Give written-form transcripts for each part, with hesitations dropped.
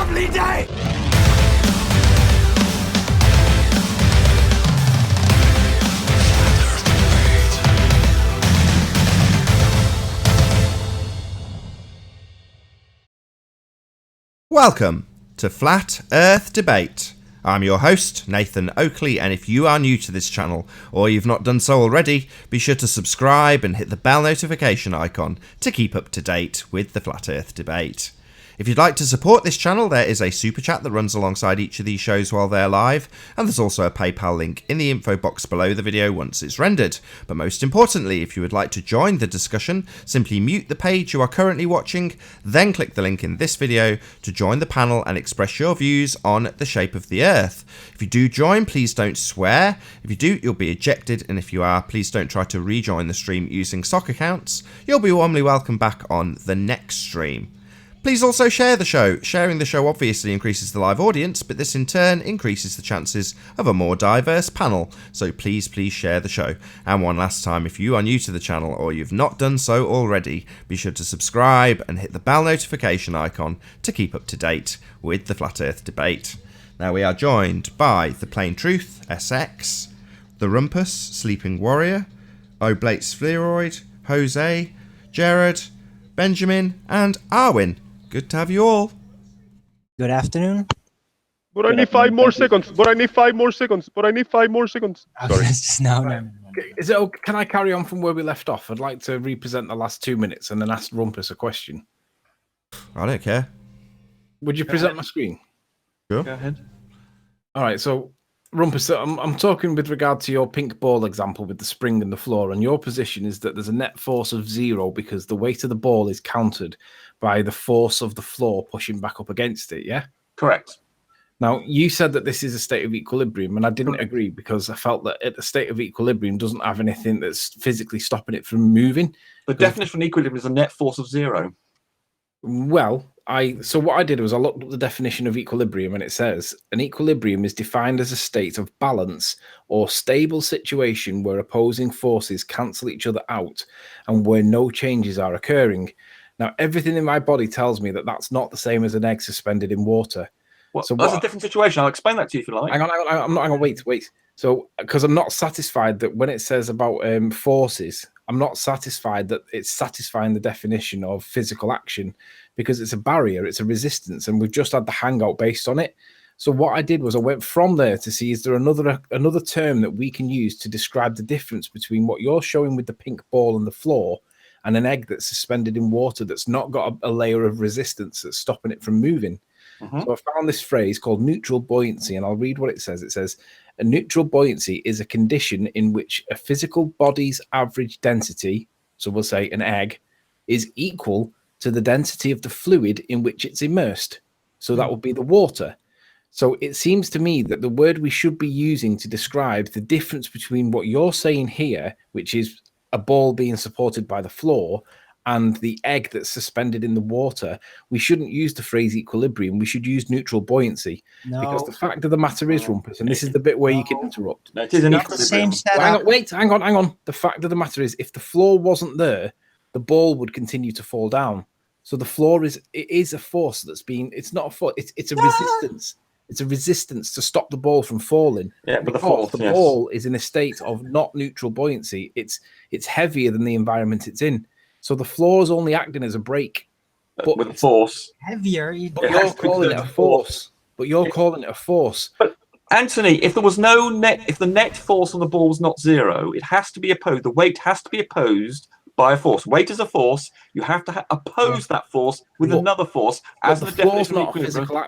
lovely day! Welcome to Flat Earth Debate. I'm your host, Nathan Oakley, and if you are new to this channel, or you've not done so already, be sure to subscribe and hit the bell notification icon to keep up to date with the Flat Earth Debate. If you'd like to support this channel, there is a super chat that runs alongside each of these shows while they're live, and there's also a PayPal link in the info box below the video once it's rendered. But most importantly, if you would like to join the discussion, simply mute the page you are currently watching, then click the link in this video to join the panel and express your views on the shape of the Earth. If you do join, please don't swear. If you do, you'll be ejected, and if you are, please don't try to rejoin the stream using sock accounts. You'll be warmly welcome back on the next stream. Please also share the show. Sharing the show obviously increases the live audience, but this in turn increases the chances of a more diverse panel. So please share the show. And one last time, if you are new to the channel or you've not done so already, be sure to subscribe and hit the bell notification icon to keep up to date with the Flat Earth Debate. Now we are joined by The Plain Truth, SX, The Rumpus, Sleeping Warrior, Oblate Spheroid, Jose, Jared, Benjamin, and Arwin. Good to have you all. Good afternoon. But I need 5 more seconds. Sorry. No. Is it okay? Can I carry on from where we left off? I'd like to represent the last 2 minutes and then ask Rumpus a question. I don't care. Would you present my screen? Sure. Go ahead. All right. So, Rumpus, I'm talking with regard to your pink ball example with the spring and the floor, and your position is that there's a net force of 0 because the weight of the ball is countered by the force of the floor pushing back up against it, yeah? Correct. Now, you said that this is a state of equilibrium, and I didn't agree because I felt that at the state of equilibrium doesn't have anything that's physically stopping it from moving. The definition of equilibrium is a net force of 0. Well, so what I did was I looked up the definition of equilibrium, and it says an equilibrium is defined as a state of balance or stable situation where opposing forces cancel each other out and where no changes are occurring. Now, everything in my body tells me that that's not the same as an egg suspended in water. Well, so that's a different situation. I'll explain that to you if you like. Hang on, wait. So, because I'm not satisfied that when it says about forces, I'm not satisfied that it's satisfying the definition of physical action because it's a barrier, it's a resistance, and we've just had the hangout based on it. So what I did was I went from there to see is there another term that we can use to describe the difference between what you're showing with the pink ball and the floor and an egg that's suspended in water that's not got a layer of resistance that's stopping it from moving. So I found this phrase called neutral buoyancy, and I'll read what it says. It says, a neutral buoyancy is a condition in which a physical body's average density, so we'll say an egg, is equal to the density of the fluid in which it's immersed. So that would be the water. So it seems to me that the word we should be using to describe the difference between what you're saying here, which is a ball being supported by the floor, and the egg that's suspended in the water, we shouldn't use the phrase equilibrium. We should use neutral buoyancy. No. Because the fact of the matter is, Rumpus, and this is the bit where you can interrupt. No, it is an Not the same setup. Hang on. The fact of the matter is, if the floor wasn't there, the ball would continue to fall down. So the floor is a force that's been, it's not a force, it's a resistance. It's a resistance to stop the ball from falling. Yeah, but the ball is in a state of not neutral buoyancy. It's heavier than the environment it's in. So the floor is only acting as a brake. But with a force. Heavier. But you're calling it a force. But Anthony, if there was no net, if the net force on the ball was not 0, it has to be opposed. The weight has to be opposed by a force. Weight is a force. You have to oppose that force with another force as the definition of equilibrium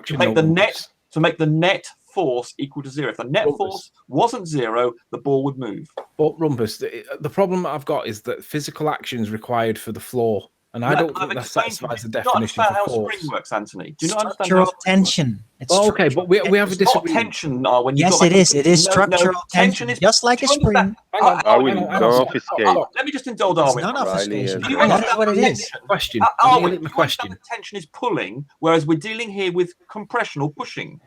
to make the net force equal to 0. If the net force wasn't 0, the ball would move. But Rumpus, the problem I've got is that physical action is required for the floor, and I don't think that satisfies the definition of how force. spring works, Anthony. Do you not understand Structural tension. Okay, but we have a it's not disagreement. tension. When Yes, it is. It is structural tension, just like a spring. Hang on, I will confiscate. Let me just indulge It's Arwin. not obfuscation. Do you That's understand what it the is. Question. Arwin, My question. the tension is pulling, whereas we're dealing here with compression or pushing.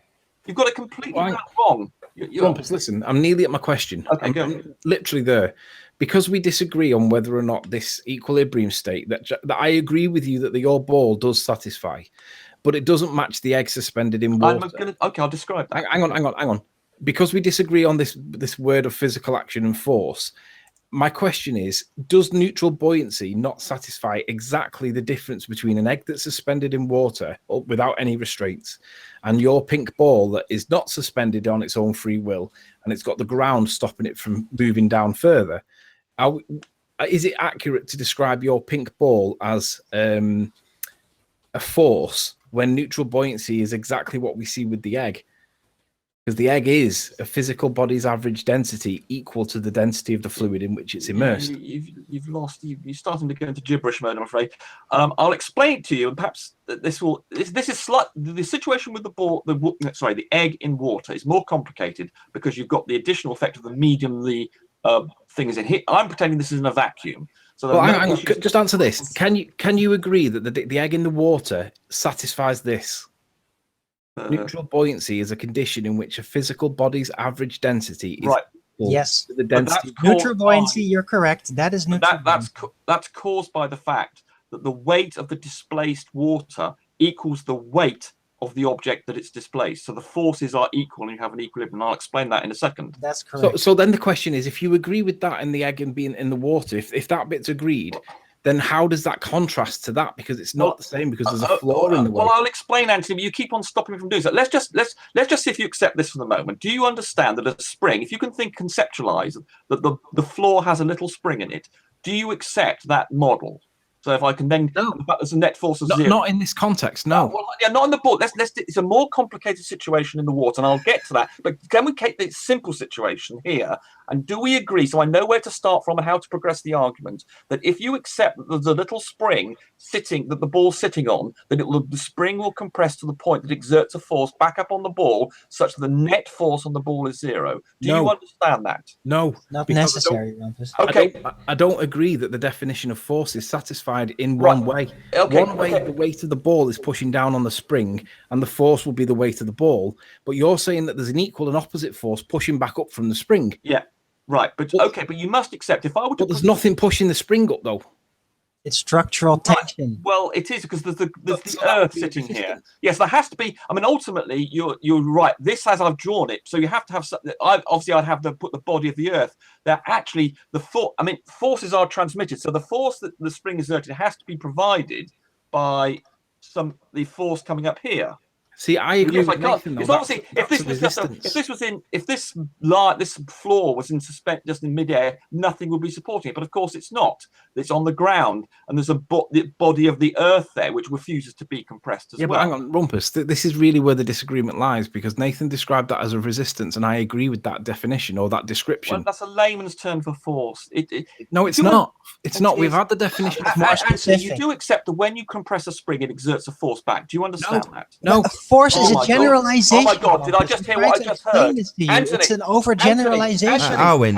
You've got it completely wrong. Rumpus, listen, I'm nearly at my question. Okay, go. I'm literally there. Because we disagree on whether or not this equilibrium state, that I agree with you that your ball does satisfy. but it doesn't match the egg suspended in water. Okay, I'll describe that. Hang on. Because we disagree on this word of physical action and force, my question is, does neutral buoyancy not satisfy exactly the difference between an egg that's suspended in water without any restraints and your pink ball that is not suspended on its own free will and it's got the ground stopping it from moving down further? Is it accurate to describe your pink ball as a force when neutral buoyancy is exactly what we see with the egg? Because the egg is a physical body's average density equal to the density of the fluid in which it's immersed. You've lost. You're starting to go into gibberish mode, I'm afraid. I'll explain it to you, and perhaps this is the situation with the ball. The egg in water is more complicated because you've got the additional effect of the medium. The thing is in here. I'm pretending this is in a vacuum. So hang on. Just answer this. Can you agree that the egg in the water satisfies this? Neutral buoyancy is a condition in which a physical body's average density is yes to the density. Neutral buoyancy, you're correct. That is neutral. That's caused by the fact that the weight of the displaced water equals the weight of the object that it's displaced. So the forces are equal and you have an equilibrium. I'll explain that in a second. That's correct. So then the question is, if you agree with that and the egg and being in the water, if that bit's agreed, then how does that contrast to that? Because it's not the same, because there's a flaw in the way. Well, I'll explain, Anthony, but you keep on stopping me from doing so. Let's just see if you accept this for the moment. Do you understand that a spring, if you can conceptualize that the floor has a little spring in it, do you accept that model? So if I can then, there's a net force of zero. Not in this context, no. Well, yeah, not in the book. It's a more complicated situation in the water, and I'll get to that. But can we take this simple situation here? And do we agree, so I know where to start from and how to progress the argument, that if you accept that there's a little spring that the ball's sitting on, then the spring will compress to the point that it exerts a force back up on the ball, such that the net force on the ball is zero? Do you understand that? No. Not necessary, Rumpus. Okay. I don't agree that the definition of force is satisfied in one way. One way, the weight of the ball is pushing down on the spring, and the force will be the weight of the ball. But you're saying that there's an equal and opposite force pushing back up from the spring. Yeah. Right, but you must accept if I were to. But there's nothing pushing the spring up, though. It's structural tension. Well, it is, because there's the Earth sitting here. Yes, there has to be. I mean, ultimately, you're right. This, as I've drawn it, so you have to have. I'd have to put the body of the Earth. That actually forces are transmitted. So the force that the spring exerted has to be provided by the force coming up here. See, I agree with Nathan, because obviously, if this floor was in just in midair, nothing would be supporting it. But of course, it's not. It's on the ground, and there's the body of the Earth there, which refuses to be compressed as well. Yeah, but hang on, Rumpus. This is really where the disagreement lies, because Nathan described that as a resistance, and I agree with that definition or that description. Well, that's a layman's term for force. No, it's not. It's not. We've had the definition. Actually, you do accept that when you compress a spring, it exerts a force back. Do you understand that? No. Force is a generalization. Oh my God! Did I just hear what I just heard? Anthony, it's an overgeneralization. Owen,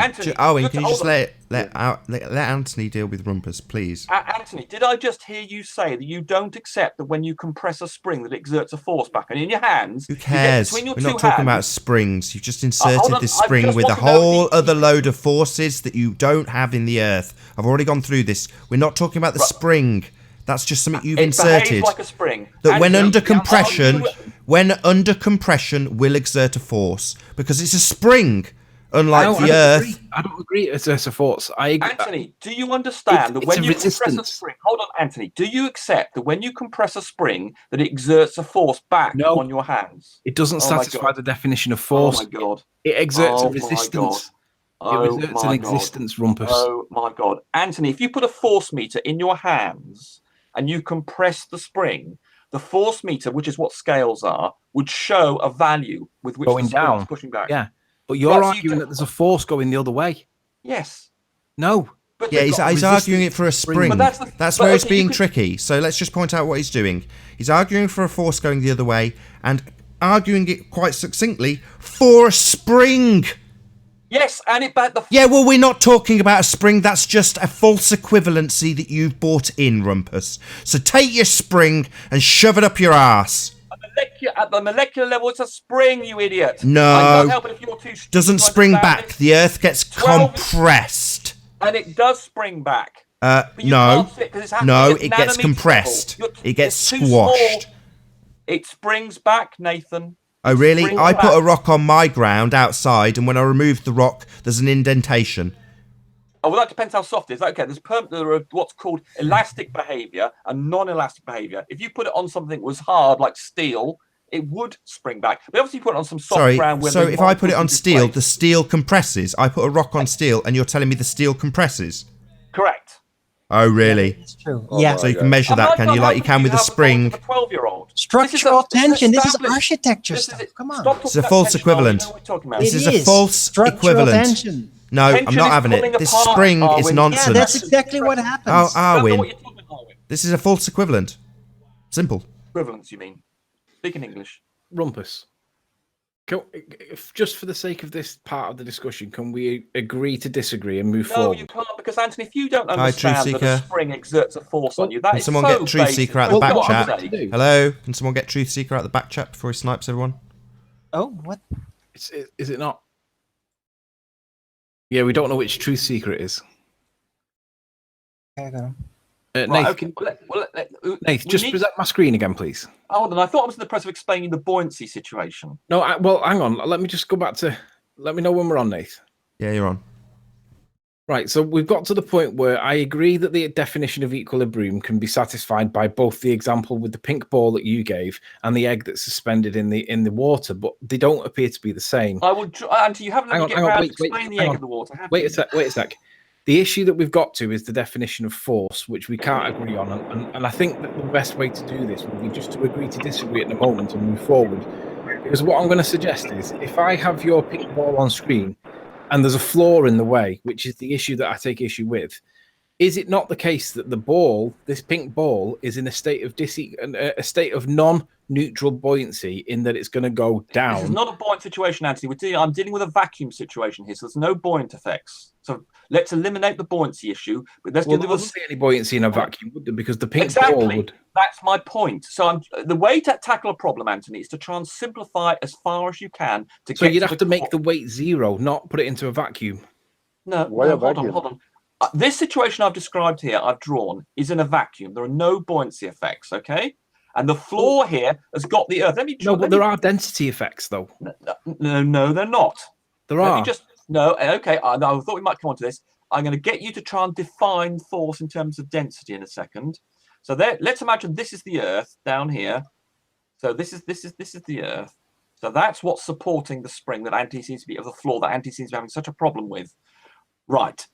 can you just let Anthony deal with Rumpus, please? Anthony, did I just hear you say that you don't accept that when you compress a spring that it exerts a force back? And in your hands, who cares? We're not talking about springs. You've just inserted this spring with a whole other load of forces that you don't have in the Earth. I've already gone through this. We're not talking about the spring. That's just something you've inserted. Like a spring. That when under compression will exert a force, because it's a spring, unlike the Earth. I don't agree. It's a force. I agree. Anthony, do you understand that when you compress a spring? Hold on, Anthony. Do you accept that when you compress a spring, that it exerts a force back on your hands? It doesn't satisfy the definition of force. Oh my God! It exerts a resistance. It exerts an existence, Rumpus. Oh my God, Anthony! If you put a force meter in your hands and you compress the spring, the force meter, which is what scales are, would show a value with which going the spring down is pushing back. Yeah, but you're arguing that there's a force going the other way. Yes. No. But yeah, he's arguing it for a spring. That's where it's being tricky. So let's just point out what he's doing. He's arguing for a force going the other way and arguing it quite succinctly for a spring. Yes, and yeah, well, we're not talking about a spring. That's just a false equivalency that you've brought in, Rumpus. So take your spring and shove it up your ass. At the molecular level, it's a spring, you idiot. No, doesn't spring back. The Earth gets compressed. And it does spring back. No, it gets compressed. It gets squashed. It springs back, Nathan. Oh, It really? springs I back. put a rock on my ground outside, and when I remove the rock, there's an indentation. Oh, well, that depends how soft it is. Okay, there are what's called elastic behavior and non-elastic behavior. If you put it on something that was hard, like steel, it would spring back. But obviously, you put it on some soft Sorry, ground. Where so the if I put it molecules on are steel, the displaced. steel compresses. I put a rock on steel, and you're telling me the steel compresses? Correct. Oh, really? It's true. Oh Yeah. So you can measure that, can you? Like you can with a spring. A 12-year-old. Structural tension. This is architecture stuff. Come on. Stop It's a talking false about tension, equivalent. I know what we're talking about. This It is a false structural equivalent. tension. No, I'm Tension not is having pulling it. This apart, spring is Arwin. Yeah, nonsense. Yeah, that's exactly what happens. Oh, That's not what Arwin, you're talking about, Arwin. this is a false equivalent. Simple. Equivalence, you mean? Speak in English. Rumpus. Just for the sake of this part of the discussion, can we agree to disagree and move No, forward? you can't, because Anthony, if you don't Hi, Truth understand that a Seeker. spring exerts a force on you, that Can is someone so get Truth basic. Seeker out For the back God's chat? sake. Hello? Can someone get Truth Seeker out the back chat before he snipes everyone? Oh, what? Is it not? Yeah, we don't know which truth secret it is. Okay, I got him. Right, Nath, okay. Nath, just present my screen again, please. Hold on, I thought I was in the process of explaining the buoyancy situation. No, well, hang on. Let me just go back to. Let me know when we're on, Nath. Yeah, you're on. Right, so we've got to the point where I agree that the definition of equilibrium can be satisfied by both the example with the pink ball that you gave and the egg that's suspended in the water, but they don't appear to be the same. I would, Auntie, you haven't let me get around to explain the egg on. of the water, have Wait you? a sec. The issue that we've got to is the definition of force, which we can't agree on. And I think that the best way to do this would be just to agree to disagree at the moment and move forward. Because what I'm going to suggest is if I have your pink ball on screen and there's a flaw in the way, which is the issue that I take issue with, is it not the case that the ball, this pink ball, is in a state of non-neutral buoyancy in that it's going to go down? This is not a buoyant situation, Anthony. I'm dealing with a vacuum situation here, so there's no buoyant effects. So let's eliminate the buoyancy issue. But let's Well, deal there with wouldn't be any buoyancy in a vacuum, would there? Because the pink ball would. That's my point. So the way to tackle a problem, Anthony, is to try and simplify as far as you can. So you'd have to make the weight zero, not put it into a vacuum. No, Why a hold vacuum? on. This situation I've described here, I've drawn, is in a vacuum. There are no buoyancy effects, okay? And the floor here has got the earth. There are density effects, though. No, they're not. There are. Okay. I thought we might come on to this. I'm going to get you to try and define force in terms of density in a second. So let's imagine this is the Earth down here. So this is the Earth. So that's what's supporting the spring that Anthony seems to be, of the floor that Anthony seems to be having such a problem with. Right.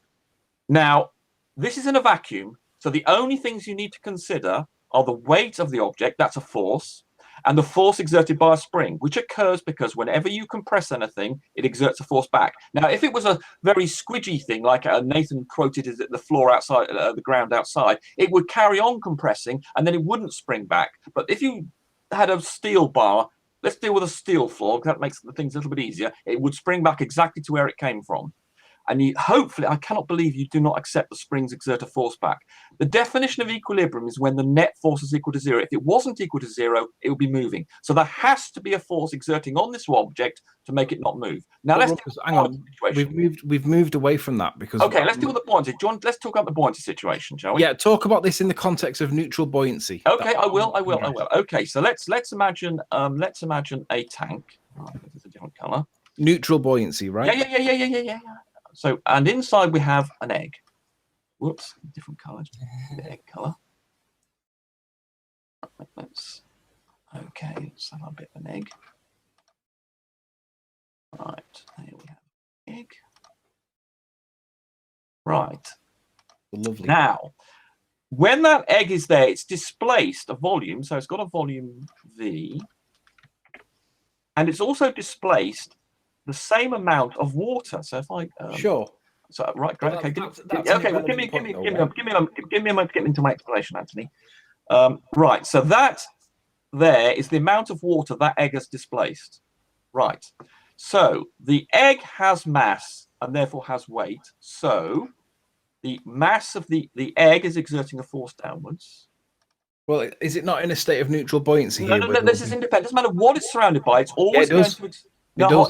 Now, this is in a vacuum. So the only things you need to consider are the weight of the object, that's a force, and the force exerted by a spring, which occurs because whenever you compress anything, it exerts a force back. Now, if it was a very squidgy thing, like Nathan quoted as the floor outside, the ground outside, it would carry on compressing and then it wouldn't spring back. But if you had a steel bar, let's deal with a steel floor, because that makes the things a little bit easier, it would spring back exactly to where it came from. And hopefully, I cannot believe you do not accept the springs exert a force back. The definition of equilibrium is when the net force is equal to zero. If it wasn't equal to zero, it would be moving. So there has to be a force exerting on this object to make it not move. Now hang on. We've moved away from that because. Okay, let's deal with the buoyancy. John, let's talk about the buoyancy situation, shall we? Yeah, talk about this in the context of neutral buoyancy. Okay, I will. Okay, so let's imagine a tank. Right, this is a different color. Neutral buoyancy, right? Yeah. So, and inside we have an egg. Whoops, different colors. The egg color. Let's have a bit of an egg. Right, there we have egg. Right. Lovely. Now, when that egg is there, it's displaced a volume. So it's got a volume V. And it's also displaced the same amount of water. So if I sure. So right, great. Well, Okay, give me a moment to get into my explanation, Anthony. Right, so that there is the amount of water that egg has displaced. Right. So the egg has mass and therefore has weight. So the mass of the egg is exerting a force downwards. Well, is it not in a state of neutral buoyancy here? No, this is independent. It doesn't matter what it's surrounded by. It's always going to. No,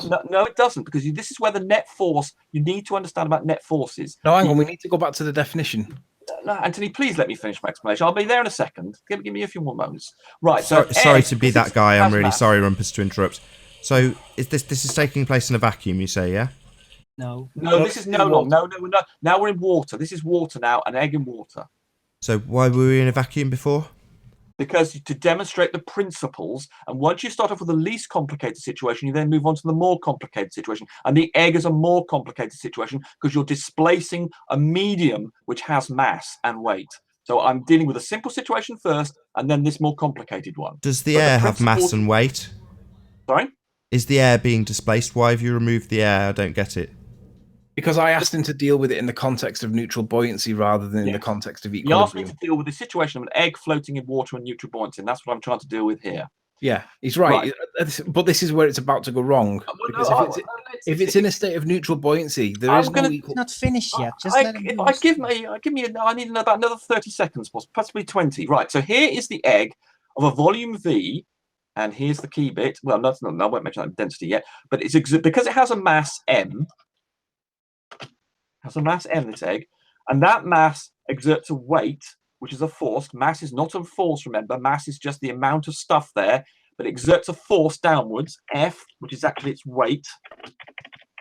it doesn't, because this is where the net force, you need to understand about net forces. No, hang on, we need to go back to the definition. No, Anthony, please let me finish my explanation. I'll be there in a second. Give me a few more moments. Right. Sorry to be that guy. I'm really mass. sorry, Rumpus, to interrupt. So is this is taking place in a vacuum? You say, yeah? No. No, this is no. Now we're in water. This is water now. An egg in water. So why were we in a vacuum before? Because to demonstrate the principles, and once you start off with the least complicated situation, you then move on to the more complicated situation. And the egg is a more complicated situation because you're displacing a medium which has mass and weight. So I'm dealing with a simple situation first, and then this more complicated one. Does the air have mass and weight? Sorry? Is the air being displaced? Why have you removed the air? I don't get it. Because I asked him to deal with it in the context of neutral buoyancy rather than in the context of He asked me equilibrium. to deal with the situation of an egg floating in water and neutral buoyancy, and that's what I'm trying to deal with here. Yeah, he's right. But this is where it's about to go wrong. Because if it's in a state of neutral buoyancy, there is no equal... It's not finished yet. Just I let him do I need about another 30 seconds, possibly 20. Right. So here is the egg of a volume V, and here's the key bit. Well, I won't mention that density yet, but it's because it has a mass M. Has a mass M, this egg, and that mass exerts a weight, which is a force. Mass is not a force, remember. Mass is just the amount of stuff there, but it exerts a force downwards, F, which is actually its weight.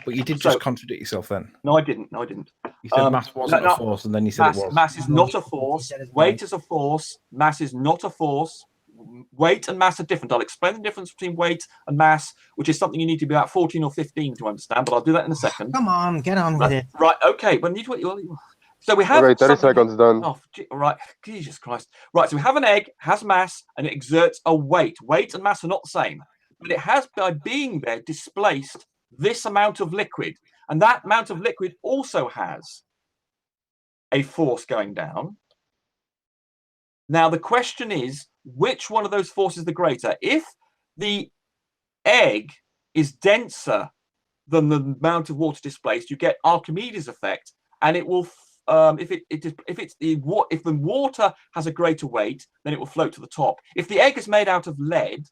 But you did just contradict yourself then. No, I didn't. You said mass wasn't a force, and then you said it was. Mass is not a force. Weight is a force. Mass is not a force. Weight and mass are different. I'll explain the difference between weight and mass, which is something you need to be about 14 or 15 to understand, but I'll do that in a second. Come on, get on with it. Right, okay. But so we have... Okay, 30 seconds done. Oh, right. Jesus Christ. Right, so we have an egg, has mass, and it exerts a weight. Weight and mass are not the same, but it has, by being there, displaced this amount of liquid. And that amount of liquid also has a force going down. Now, the question is, which one of those forces is the greater? If the egg is denser than the amount of water displaced, you get Archimedes' effect, and it will, if the water has a greater weight, then it will float to the top. If the egg is made out of lead,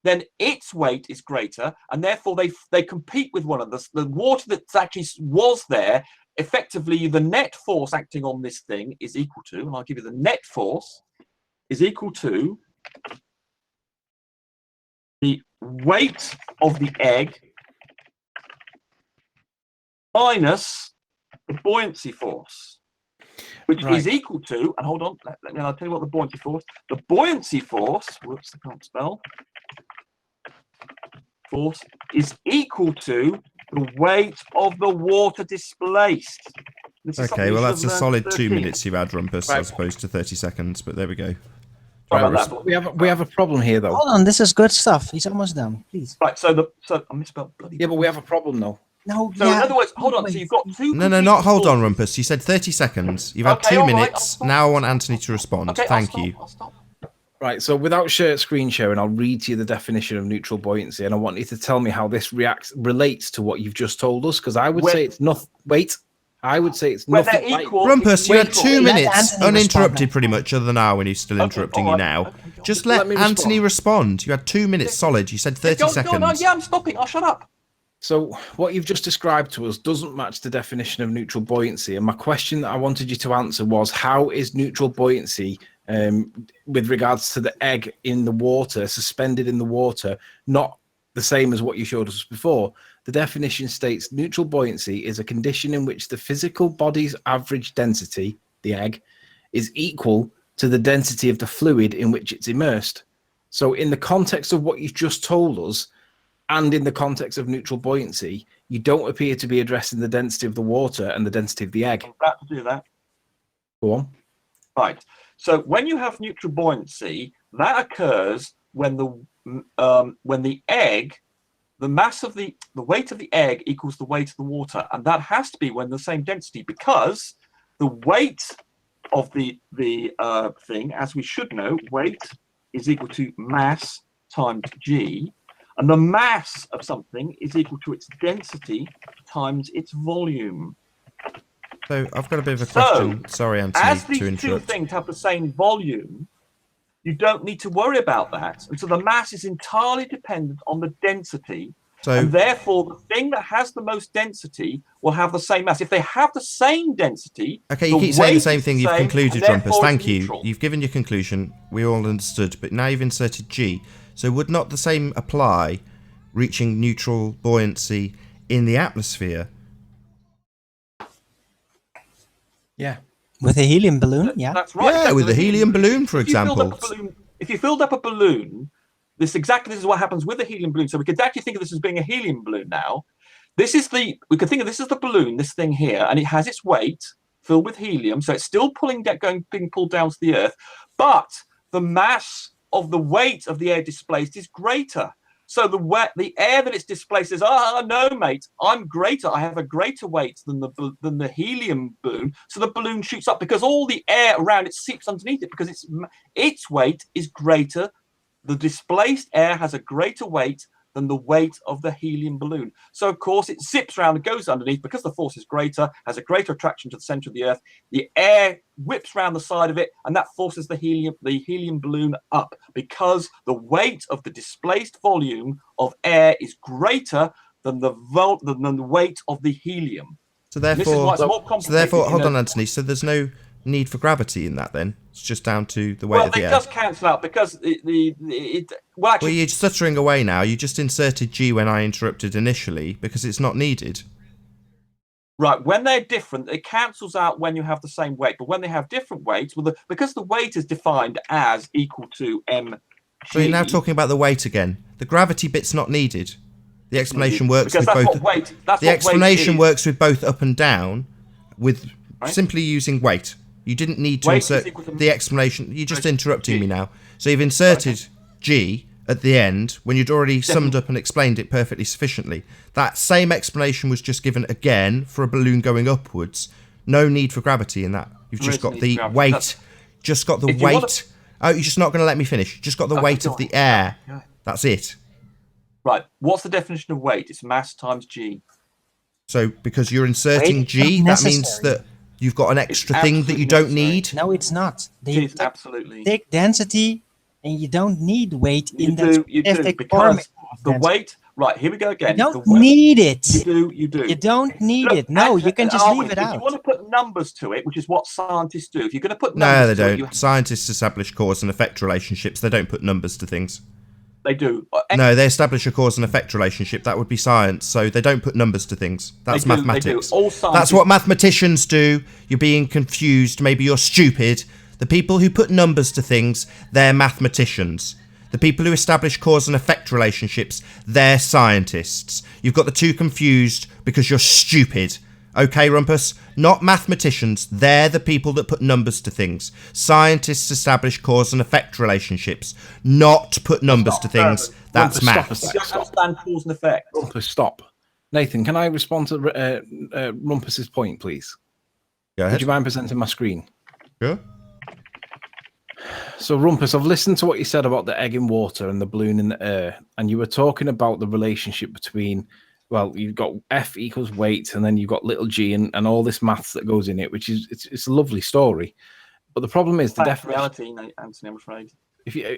then its weight is greater, and therefore they compete with one another. The water that actually was there, effectively, the net force acting on this thing is equal to, and I'll give you the net force, is equal to the weight of the egg minus the buoyancy force, which is equal to, and hold on, I'll tell you what the buoyancy force, whoops, I can't spell, force is equal to the weight of the water displaced. Okay, well, that's a solid 2 minutes you've had, Rumpus, as opposed to 30 seconds, but there we go. We have a problem here, though. Hold on, this is good stuff. He's almost done. Please. Right, so I misspelled bloody. Yeah, but we have a problem, though. No. So in other words, hold on. So you've got two. No, not hold on, Rumpus. You said 30 seconds. You've had 2 minutes. Now I want Anthony to respond. Okay, Thank you. I'll stop. Right, so without screen sharing, I'll read to you the definition of neutral buoyancy, and I want you to tell me how this relates to what you've just told us, because I would say it's nothing. Wait, I would say it's nothing. Rumpus, you had 2 minutes uninterrupted, pretty much, other than now when he's still interrupting you now. Just let Anthony respond. You had 2 minutes solid. You said 30 seconds. Yeah, I'm stopping. I'll shut up. So what you've just described to us doesn't match the definition of neutral buoyancy. And my question that I wanted you to answer was, how is neutral buoyancy, with regards to the egg in the water, suspended in the water, not the same as what you showed us before? The definition states neutral buoyancy is a condition in which the physical body's average density, the egg, is equal to the density of the fluid in which it's immersed. So in the context of what you've just told us, and in the context of neutral buoyancy, you don't appear to be addressing the density of the water and the density of the egg. I'm about to do that. Go on. Right. So when you have neutral buoyancy, that occurs when the egg, the mass of the weight of the egg equals the weight of the water, and that has to be when the same density, because the weight of the thing, as we should know, weight is equal to mass times g. And the mass of something is equal to its density times its volume. So I've got a bit of a question. Sorry, Anthony, as these to interrupt. two things have the same volume, you don't need to worry about that. And so the mass is entirely dependent on the density. And therefore, the thing that has the most density will have the same mass. If they have the same density, okay, you keep saying the same thing. You've concluded, Rumpus. Thank you. You've given your conclusion. We all understood. But now you've inserted G. So would not the same apply, reaching neutral buoyancy in the atmosphere? Yeah. With a helium balloon, yeah. That's right. Yeah, with a helium balloon, for example. If you filled up a balloon, this is what happens with a helium balloon. So we could actually think of this as being a helium balloon now. We could think of this as the balloon, this thing here, and it has its weight filled with helium. So it's still being pulled down to the Earth, but the mass of the weight of the air displaced is greater. So the air that it's displaced says, no, mate, I'm greater. I have a greater weight than the helium balloon. So the balloon shoots up because all the air around it seeps underneath it because its weight is greater. The displaced air has a greater weight than the weight of the helium balloon. So, of course, it zips around and goes underneath because the force is greater, has a greater attraction to the center of the Earth. The air whips around the side of it, and that forces the helium balloon up because the weight of the displaced volume of air is greater than the weight of the helium. So therefore, hold on, Anthony. So there's no need for gravity in that then? It's just down to the weight of the air. Well, it does cancel out because well, you're stuttering away now. You just inserted G when I interrupted initially because it's not needed. Right, when they're different, it cancels out when you have the same weight. But when they have different weights, because the weight is defined as equal to mg. So you're now talking about the weight again. The gravity bit's not needed. The explanation works with both. The explanation works with both up and down, with simply using weight. You didn't need to insert the explanation. You're just interrupting me now. So you've inserted G at the end when you'd already summed up and explained it perfectly sufficiently. That same explanation was just given again for a balloon going upwards. No need for gravity in that. You've just got the weight. Just got the weight. Oh, you're just not going to let me finish. Just got the weight of the air. That's it. Right. What's the definition of weight? It's mass times G. So because you're inserting G, that means that you've got an extra thing that you don't need. No, it's not. It is absolutely. Take density, and you don't need weight in that. You do because the weight. Right, here we go again. You don't need it. You do. You don't need it. No, you can just leave it out. If you want to put numbers to it, which is what scientists do, if you're going to put numbers to it... No, they don't. Scientists establish cause and effect relationships. They don't put numbers to things. They do. No, they establish a cause and effect relationship. That would be science. So they don't put numbers to things. That's mathematics. All That's what mathematicians do. You're being confused. Maybe you're stupid. The people who put numbers to things, they're mathematicians. The people who establish cause and effect relationships, they're scientists. You've got the two confused because you're stupid. Okay, Rumpus? Not mathematicians. They're the people that put numbers to things. Scientists establish cause and effect relationships, not put numbers to things. That's maths. You don't understand cause and effect. Rumpus, stop. Nathan, can I respond to Rumpus's point, please? Go ahead. Would you mind presenting my screen? Sure. So, Rumpus, I've listened to what you said about the egg in water and the balloon in the air, and you were talking about the relationship between, well, you've got F equals weight, and then you've got little g and all this maths that goes in it, which is it's a lovely story. But the problem is the definition. Reality, Anthony, I'm afraid.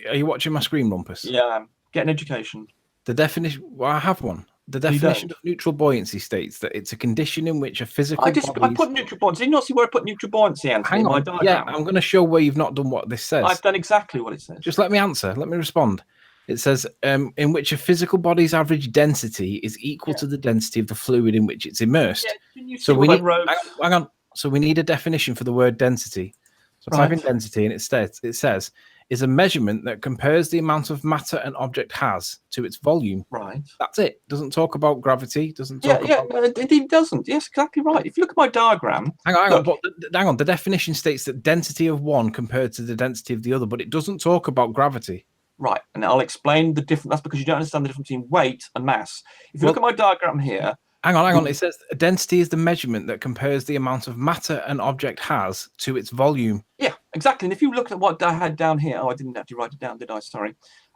Are you watching my screen, Rumpus? Yeah, get an education. The definition. Well, I have one. The definition of neutral buoyancy states that it's a condition in which a physical. I put neutral buoyancy. Did you not see where I put neutral buoyancy, Anthony? Hang on. Yeah, I'm going to show where you've not done what this says. I've done exactly what it says. Just let me answer. Let me respond. It says, in which a physical body's average density is equal to the density of the fluid in which it's immersed. Yeah, so we need. Hang on. So we need a definition for the word density. So type in density, and it says is a measurement that compares the amount of matter an object has to its volume. Right. That's it. Doesn't talk about gravity. Doesn't talk about... it doesn't. Yes, exactly right. If you look at my diagram... Hang on. The definition states that density of one compared to the density of the other, but it doesn't talk about gravity. Right. And I'll explain the difference. That's because you don't understand the difference between weight and mass. If you look at my diagram here... Hang on. It says density is the measurement that compares the amount of matter an object has to its volume. Yeah, exactly. And if you look at what I had down here, I didn't actually write it down, did I? Sorry.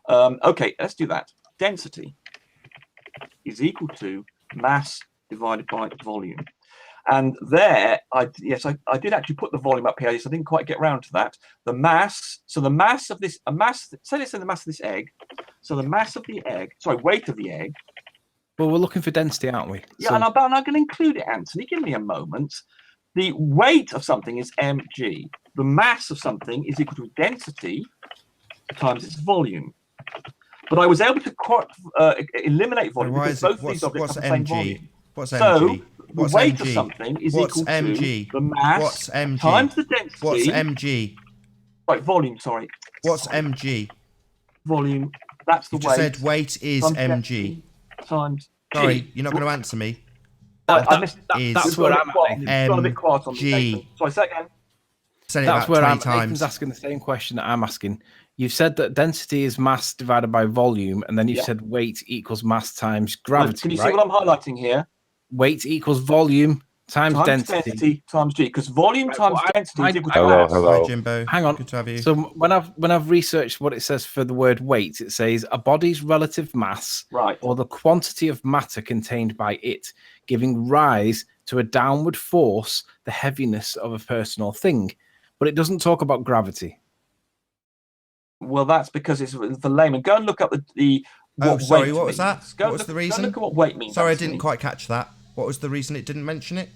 Okay, let's do that. Density is equal to mass divided by volume. And there, I did actually put the volume up here. Yes, I didn't quite get round to that. The mass, so the mass of this, say let's say the mass of this egg. So the mass of the egg, weight of the egg Well, we're looking for density, aren't we? Yeah, and I'm going to include it, Anthony. Give me a moment. The weight of something is mg. The mass of something is equal to density times its volume. But I was able to eliminate volume because both these objects have the same volume. What's so mg? the weight of something is equal to the mass times the density. What's mg? Right, volume. Sorry. What's mg? Volume. That's the You weight. just said weight is mg. Times. Sorry, G. you're not going to answer me. That's where I'm at. Got a bit quiet on G. me. Sorry, say again. Said it That's about where 20 I'm times. Nathan's asking the same question that I'm asking. You've said that density is mass divided by volume, and then you said weight equals mass times gravity. Can you see what I'm highlighting here? Weight equals volume times density times G, because volume times density is equal to Hello, mass. hello. Hi, Jimbo. Hang on. Good to have you. So when I've researched what it says for the word weight, it says a body's relative mass, Right. or the quantity of matter contained by it, giving rise to a downward force, the heaviness of a person or thing. But it doesn't talk about gravity. Well, that's because it's for layman. Go and look up the what sorry, weight what was that? means. Go What was look, the Go reason? look at what weight means. Sorry, I Anthony. didn't quite catch that. What was the reason it didn't mention it?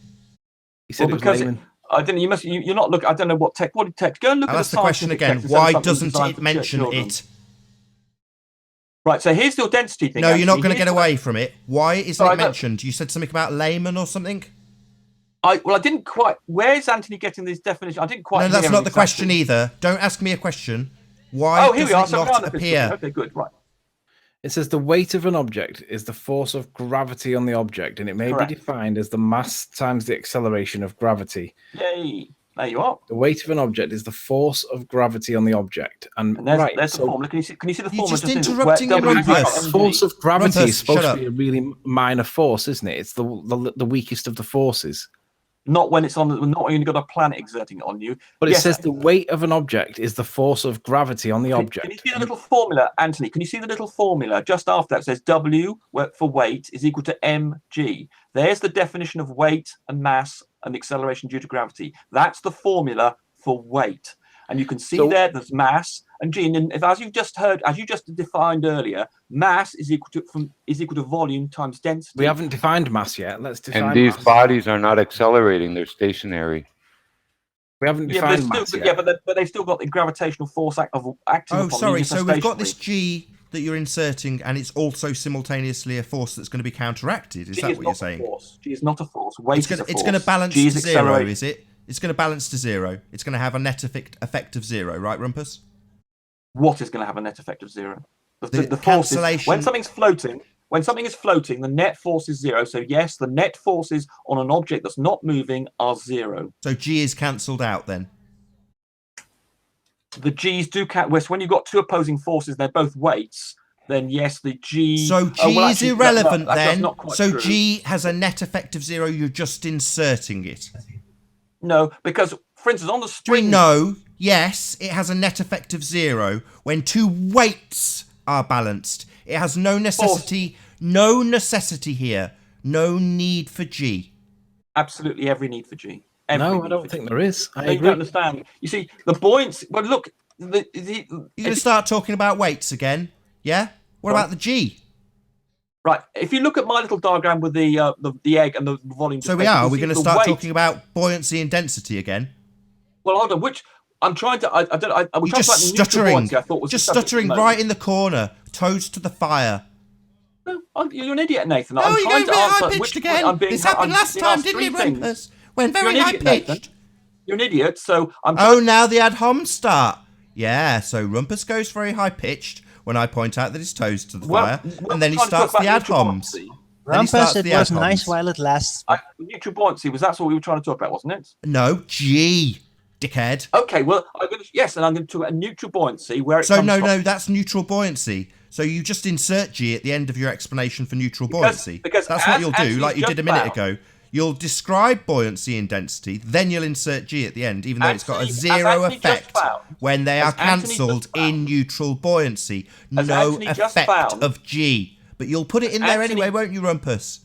He said Well, it was because layman. I didn't. You're not looking. I don't know what text. What text? Go and look I'll at ask the the question scientific again. text instead of Why something doesn't designed it for mention children. it? Right. So here's your density thing. No, you're not going to Anthony. get away from it. Why isn't Sorry, it mentioned? You said something about layman or something? I didn't quite. Where's Anthony getting this definition? I didn't quite. No, that's hear not him the question exactly. either. Don't ask me a question. Why Oh, here does we are. it So we are not on the physical appear? thing. Okay, good. Right. It says the weight of an object is the force of gravity on the object, and it may Correct. be defined as the mass times the acceleration of gravity. Yay. There you are. The weight of an object is the force of gravity on the object. And there's the formula. Can you see the formula? just in interrupting where me, W Rumpus. equals the mg? force of gravity Rumpus, is supposed shut to be a really minor force, isn't it? It's the weakest of the forces. Not when it's on. Not when you've got a planet exerting it on you. But it Yes, says the weight of an object is the force of gravity on the Can object. you see the little formula, Anthony? Can you see the little formula just after that? It says W for weight is equal to mg. There's the definition of weight and mass and acceleration due to gravity. That's the formula for weight. And you can see there's mass and g. And as you just defined earlier, mass is equal to volume times density. We haven't defined mass yet. Let's define And these mass. bodies are not accelerating; they're stationary. We haven't Yeah, but, defined mass yet. but they've still got the gravitational force acting Oh, upon them. sorry. Even So we've got this stationary. G that you're inserting, and it's also simultaneously a force that's going to be counteracted. Is G that is what not you're saying? a force. G is not a force. Weight It's is a force. going to balance G to is zero, acceleration. is it? It's going to balance to zero. It's going to have a net effect of zero, right, Rumpus? What is going to have a net effect of zero? The force is, cancellation. when something is floating, the net force is zero. So yes, the net forces on an object that's not moving are zero. So G is cancelled out then. The G's do count. When you've got two opposing forces, they're both weights. Then yes, the G. So G is irrelevant that's then. not quite So true. G has a net effect of zero. You're just inserting it. No, because for instance, on the Do we string. know? Yes, it has a net effect of zero when two weights are balanced. It has no necessity. No necessity here. No need for G. Absolutely every need for G. No, I don't think there is. I You agree. don't understand. You see, the buoyancy. Well, look. You're going to start talking about weights again? Yeah? What about the G? Right. If you look at my little diagram with the egg and the volume. So we displacement, are. you We're see going to the start weight- talking about buoyancy and density again. Well, hold on. Which I'm trying to. I don't. I was You're just talking about neutral stuttering. buoyancy, I thought was Just the subject stuttering at the right moment. in the corner. Toes to the fire. No, you're an idiot, Nathan. Oh, I'm you're trying going to very answer high pitched which point again. I'm being. This happened I'm last being time, asked didn't three it, things. Rumpus? Went very You're an high idiot, Nathan. pitched. You're an idiot. So I'm. Oh, now the ad homs start. Yeah, so Rumpus goes very high pitched when I point out that his toes to the fire, and then he trying to talk starts the about ad neutral homs. buoyancy. Then he starts Rumpus, it the ad was nice homs. while it lasts. Neutral buoyancy that's what we were trying to talk about, wasn't it? No, G, dickhead. Okay, well, and I'm going to talk about neutral buoyancy where it So comes from. no, that's neutral buoyancy. So you just insert G at the end of your explanation for neutral buoyancy. because That's what as you'll do, Anthony's like you did a just minute found- ago. You'll describe buoyancy and density, then you'll insert G at the end, even though it's got a Anthony- zero as Anthony just effect found- when they are as Anthony just cancelled in found- neutral buoyancy. As No Anthony just effect found- of G. But you'll put it in there Anthony- anyway, won't you, Rumpus?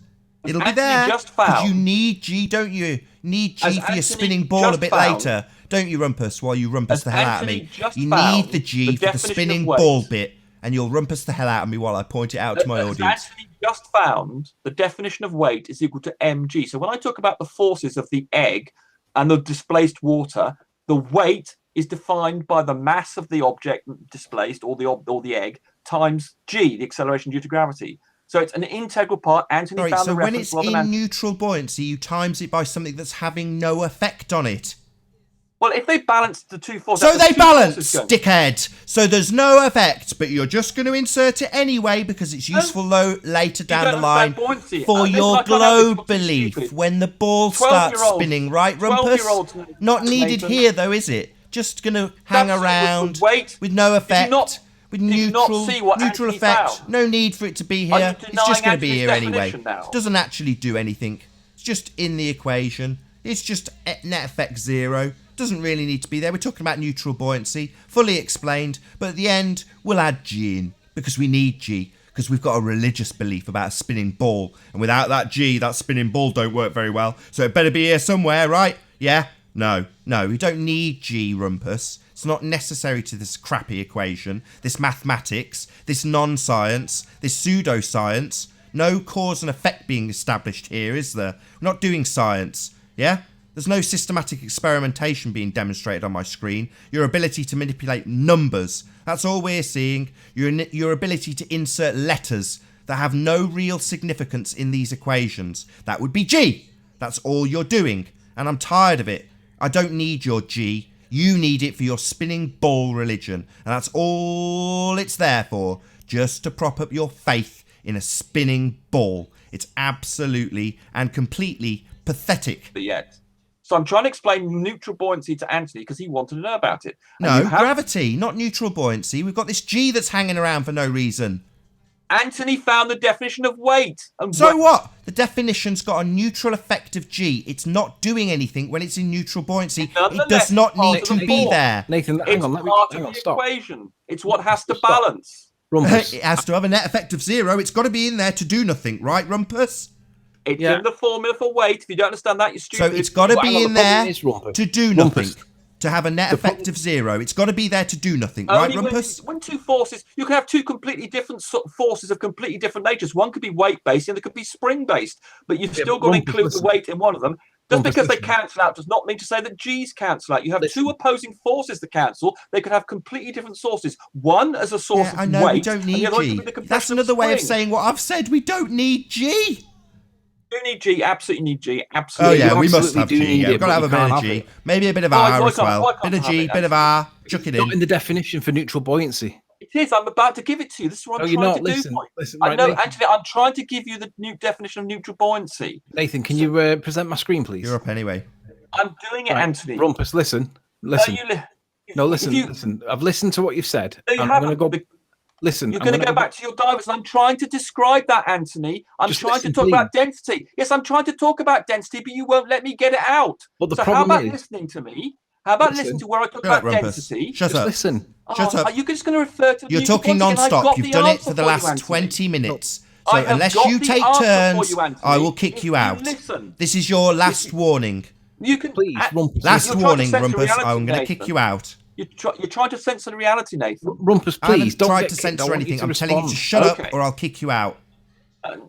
It'll be Anthony there. just Because found- you need G, don't you? You need G As for your Anthony spinning ball just a bit found- later. Don't you, Rumpus, while you rumpus As the hell out of Anthony me? just You found need the G the for the definition of spinning weight. ball bit, and you'll rumpus the hell out of me while I point it out to my As audience. Anthony just found the definition of weight is equal to mg. So when I talk about the forces of the egg and the displaced water, the weight is defined by the mass of the object displaced, or the egg, times g, the acceleration due to gravity. So it's an integral part. Anthony Sorry, found so the when reference. it's in neutral buoyancy, you times it by something that's having no effect on it. Well, if they balance the two forces, So they balance, dickhead. So there's no effect, but you're just going to insert it anyway because it's useful later down the line for your globe belief when the ball starts spinning, right, Rumpus? Not needed here, though, is it? Just going to hang around with no effect, with neutral effect. No need for it to be here. It's just going to be here anyway. It doesn't actually do anything. It's just in the equation. It's just net effect 0. Doesn't really need to be there. We're talking about neutral buoyancy, fully explained, but at the end we'll add G in because we need G, because we've got a religious belief about a spinning ball, and without that G, that spinning ball don't work very well, so it better be here somewhere, right? Yeah? No, we don't need G, Rumpus. It's not necessary to this crappy equation, this mathematics, this non-science, this pseudoscience. No cause and effect being established here, is there? We're not doing science, yeah? There's no systematic experimentation being demonstrated on my screen. Your ability to manipulate numbers. That's all we're seeing. Your ability to insert letters that have no real significance in these equations. That would be G. That's all you're doing. And I'm tired of it. I don't need your G. You need it for your spinning ball religion. And that's all it's there for. Just to prop up your faith in a spinning ball. It's absolutely and completely pathetic. But yet. So I'm trying to explain neutral buoyancy to Anthony because he wanted to know about it. No, gravity, not neutral buoyancy. We've got this G that's hanging around for no reason. Anthony found the definition of weight. And so what? The definition's got a neutral effect of G. It's not doing anything when it's in neutral buoyancy. It does not need to be there. Nathan, hang on, stop. Equation. It's what has to balance. Rumpus. It has to have a net effect of 0. It's got to be in there to do nothing, right, Rumpus? It's in the formula for weight. If you don't understand that, you're stupid. So it's got to be in there to do nothing. To have a net effect of 0. It's got to be there to do nothing, right, Rumpus? When two forces, you can have two completely different forces of completely different natures. One could be weight-based, the other could be spring-based. But you've still got to include the weight in one of them. Just because they cancel out does not mean to say that G's cancel out. You have two opposing forces that cancel. They could have completely different sources. One as a source of weight. We don't need G. That's another way of saying what I've said. We don't need G. You need G, absolutely need G, absolutely. Oh yeah, we must have G. We've got to have a bit of G. Maybe a bit of R as well. Bit of G, bit of R. Chuck it in. Not in the definition for neutral buoyancy. It is. I'm about to give it to you. This is what I'm trying to do. Listen, I know, actually, I'm trying to give you the new definition of neutral buoyancy. Nathan, can you present my screen, please? You're up anyway. I'm doing it, Anthony. Rumpus, listen. No, listen. I've listened to what you've said. I'm going to go. Listen, you're going to go back to your divers, and I'm trying to describe that, Anthony. I'm trying to talk about density. Yes, I'm trying to talk about density, but you won't let me get it out. But the so problem how about listening to me? How about listening to where I talk about density? Shut up. Listen. Shut up. Are you just going to refer to? You're talking non-stop. You've done it for the last 20 minutes. So unless you take turns, I will kick you out. This is your last warning. You can please, Rumpus. Last warning, Rumpus. I'm going to kick you out. You're trying to censor the reality, Nathan. Rumpus, please don't try to censor anything. I'm telling you to shut up, or I'll kick you out.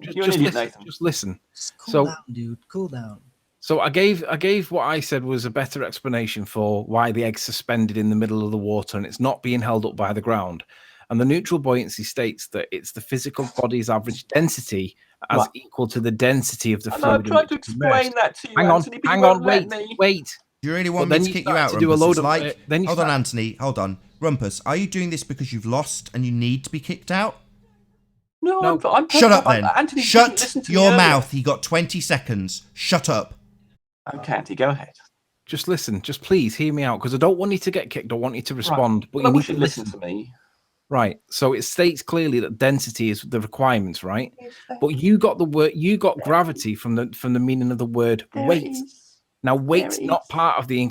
You're an idiot, Nathan. Just listen. Cool down, dude. Cool down. So I gave what I said was a better explanation for why the egg's suspended in the middle of the water and it's not being held up by the ground. And the neutral buoyancy states that it's the physical body's average density as equal to the density of the fluid. I'm trying to explain that to you, Anthony. Hang on, wait. You really want me to kick you out, Rumpus? Hold on, Anthony. Hold on. Rumpus, are you doing this because you've lost and you need to be kicked out? No. I'm shut up then. Anthony, shut your mouth. He got 20 seconds. Shut up. Okay, Anthony, go ahead. Just listen. Just please hear me out because I don't want you to get kicked. I want you to respond. Right. But you need to listen to me. Right. So it states clearly that density is the requirements, right? But you got the word. You got gravity from the meaning of the word weight. Now, weight's not part of the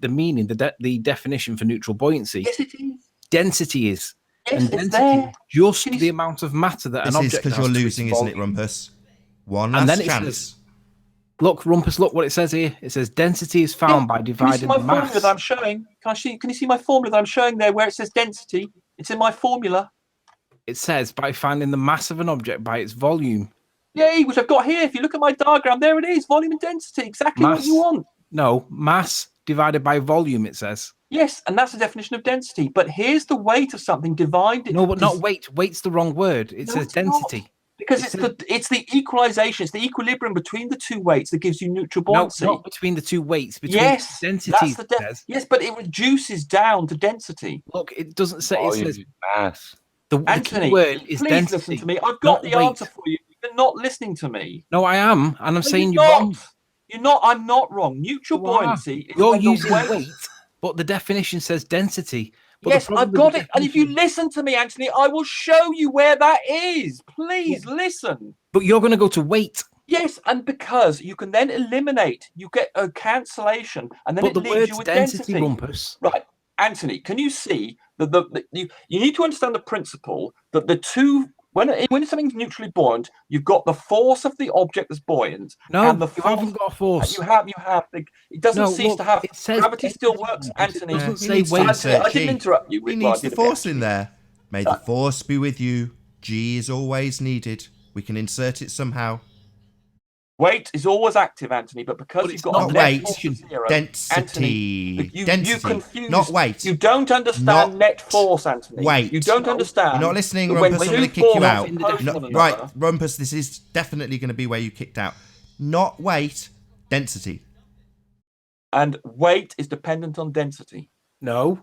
meaning, the definition for neutral buoyancy. Yes, it is. Density is. Yes, and density just the amount of matter that an object has. This is because you're losing, isn't it, Rumpus? One last chance. Look, Rumpus, look what it says here. It says density is found by dividing the mass. Formula that I'm showing. Can you see my formula that I'm showing there where it says density? It's in my formula. It says by finding the mass of an object by its volume. Yay, which I've got here. If you look at my diagram, there it is. Volume and density. Exactly what you Mass. want. No, mass divided by volume, it says. Yes, and that's the definition of density. But here's the weight of something divided. No, but not weight. Weight's the wrong word. It No, says it's not. density. Because it's the equalization, it's the equilibrium between the two weights that gives you neutral buoyancy. No, not between the two weights. Between Yes, density. that's the yes, but it reduces down to density. Look, it doesn't say. It Volume says is mass. the Anthony, key word is please density. listen to me. I've got not the weight. answer for you. You're not listening to me. No, I am, and I'm No, saying you're you're not. wrong. You're not. I'm not wrong. Neutral You are. buoyancy. Is You're when the using weight, but the definition says density. But yes, the problem I've with got the it. And if you definition- listen to me, Anthony, I will show you where that is. Please listen. But you're going to go to weight. Yes, and because you can then eliminate, you get a cancellation, and then But it the leaves word's you with density, density. Rumpus. Right, Anthony, can you see that you need to understand the principle that the two when something's neutrally buoyant, you've got the force of the object that's buoyant. No, and the you haven't got a force. You have. It doesn't No, cease look, to have. it says Gravity still density, works, Rumpus. Anthony. It doesn't He say needs to weight. insert I didn't G. interrupt you. He Well, I needs the did force in eventually. there. May the force be with you. G is always needed. We can insert it somehow. Weight is always active, Anthony, but because But you've it's got not a net weight, force of zero, density. Anthony, you Density, confuse, not weight. You don't understand Not net force, Anthony. weight. You don't understand. You're not listening, that when Rumpus. I'm two going to kick you forces out. oppose No, one right, another- Rumpus, this is definitely going to be where you kicked out. Not weight, density. And weight is dependent on density. No.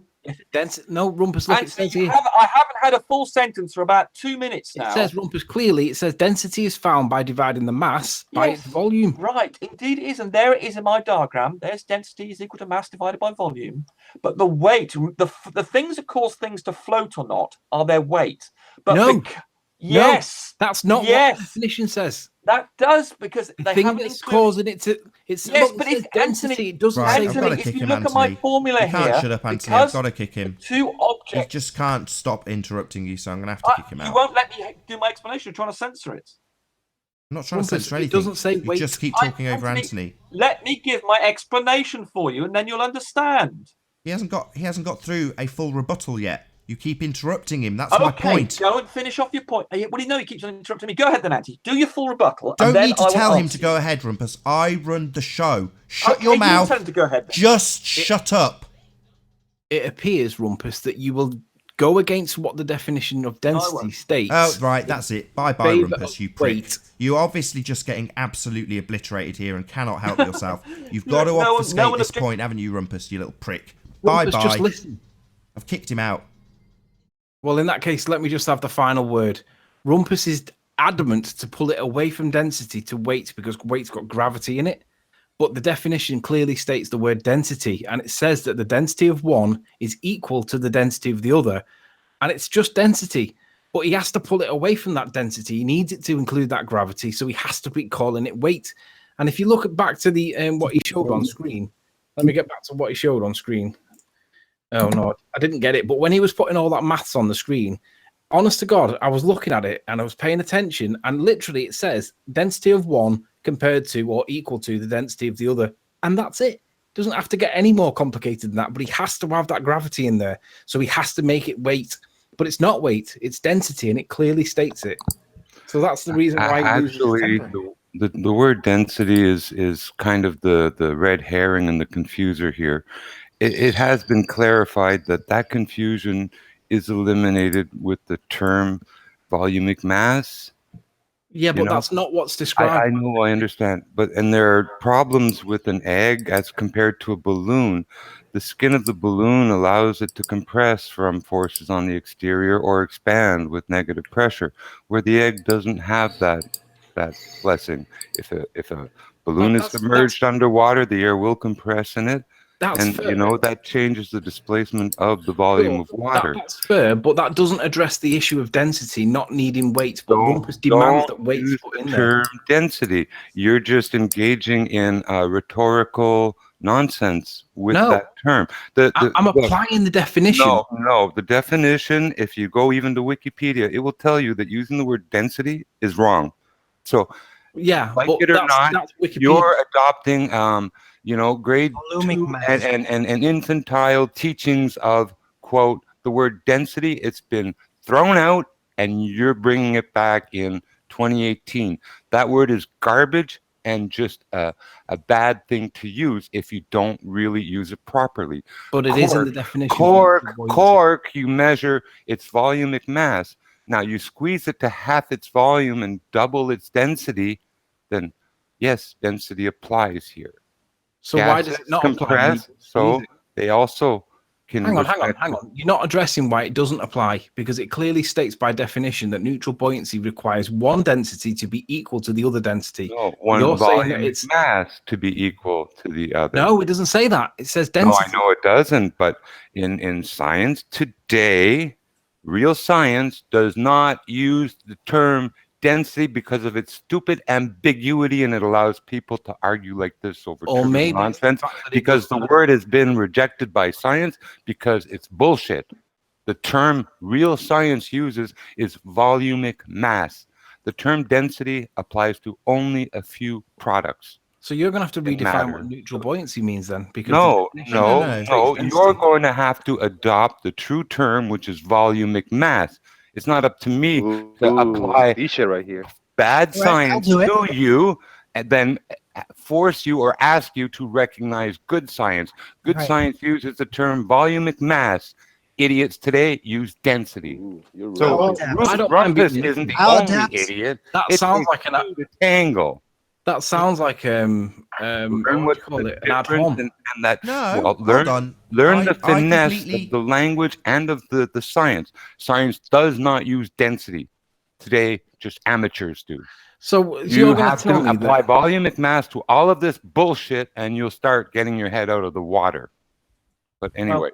No, Rumpus, look, it Anthony, says here. I haven't had a full sentence for about 2 minutes now. It says, Rumpus, clearly, it says density is found by dividing the mass by its volume. Right, indeed it is, and there it is in my diagram. There's density is equal to mass divided by volume. But the weight, the things that cause things to float or not are their weight. But No. yes, That's not what Yes. the definition says. that does because The they thing haven't that's included. causing it to... It's, Yes, look, but it says it's density. Anthony- It doesn't Right, say I've Anthony, got to weight. if kick you him, look at my Anthony. formula You can't here, shut up, Anthony. because I've got to kick him. two He objects. just can't stop interrupting you, so I'm going to have to kick him You out. won't let me do my explanation. You're trying to censor it. I'm not trying to Rumpus, censor it anything. doesn't say You weight. just keep talking over Anthony. Let me give my explanation for you, and then you'll understand. He hasn't got through a full rebuttal yet. You keep interrupting him. That's my Okay, point. go and finish off your point. Well, you know he keeps on interrupting me. Go ahead then, Auntie. Do your full rebuttal. Don't and then need to I will tell him answer to go you. ahead, Rumpus. I run the show. Shut Okay, your you mouth. tell him to go ahead then. Just shut up. It appears, Rumpus, that you will go against what the definition of density won't. states. Oh, right, that's it. Bye-bye, Favour Rumpus, of you prick. weight. You're obviously just getting absolutely obliterated here and cannot help yourself. You've got to No one- obfuscate no one this object- point, haven't you, Rumpus, you little prick? Rumpus, Bye-bye. just listen. I've kicked him out. Well, in that case, let me just have the final word. Rumpus is adamant to pull it away from density to weight because weight's got gravity in it. But the definition clearly states the word density, and it says that the density of one is equal to the density of the other, and it's just density. But he has to pull it away from that density. He needs it to include that gravity, so he has to be calling it weight. And if you look back to the what he showed on screen, let me get back to what he showed on screen. Oh no, I didn't get it. But when he was putting all that maths on the screen, honest to God, I was looking at it and I was paying attention, and literally it says density of one compared to or equal to the density of the other, and that's it. Doesn't have to get any more complicated than that, but he has to have that gravity in there, so he has to make it weight. But it's not weight, it's density, and it clearly states it. So that's the reason why he loses his Actually, temper. the word density is kind of the red herring and the confuser here. It has been clarified that confusion is eliminated with the term volumic mass. Yeah, but know, that's not what's described. I know, I understand. And there are problems with an egg as compared to a balloon. The skin of the balloon allows it to compress from forces on the exterior or expand with negative pressure, where the egg doesn't have that blessing. If a balloon is submerged underwater, the air will compress in it. That's And fair. that changes the displacement of the volume of water. That's fair, but that doesn't address the issue of density not needing weight. But Rumpus demands that weight's use put the in there. term density. You're just engaging in rhetorical nonsense with No. that term. I'm Look, applying the definition. No. The definition, if you go even to Wikipedia, it will tell you that using the word density is wrong. So, Yeah, like but it or not, that's Wikipedia. you're adopting, grade Volumic 2 mass. and infantile teachings of, quote, the word density. It's been thrown out and you're bringing it back in 2018. That word is garbage and just a bad thing to use if you don't really use it properly. But it is in the definition. Cork, you measure its volumic mass. Now you squeeze it to half its volume and double its density, then yes, density applies here. So why does it not apply? So they also can. Hang on. You're not addressing why it doesn't apply, because it clearly states by definition that neutral buoyancy requires one density to be equal to the other density. No, one volume mass to be equal to the other. No, it doesn't say that. It says density. No, I know it doesn't, but in science today, real science does not use the term density because of its stupid ambiguity, and it allows people to argue like this over trivial nonsense because the word has been rejected by science because it's bullshit. The term real science uses is volumic mass. The term density applies to only a few products. So you're going to have to redefine what neutral buoyancy means then, because no, you're going to have to adopt the true term, which is volumic mass. It's not up to me to apply right here. bad science to you and then force you or ask you to recognize good science. Good science uses the term volumic mass. Idiots today use density. So Bruce Rumpus isn't the only idiot. That sounds like an angle. That sounds like learn what do you call it? An ad hom. And that, no, well, learn the finesse of the language and of the science. Science does not use density. Today, just amateurs do. So you have to apply volumic mass to all of this bullshit, and you'll start getting your head out of the water. But anyway,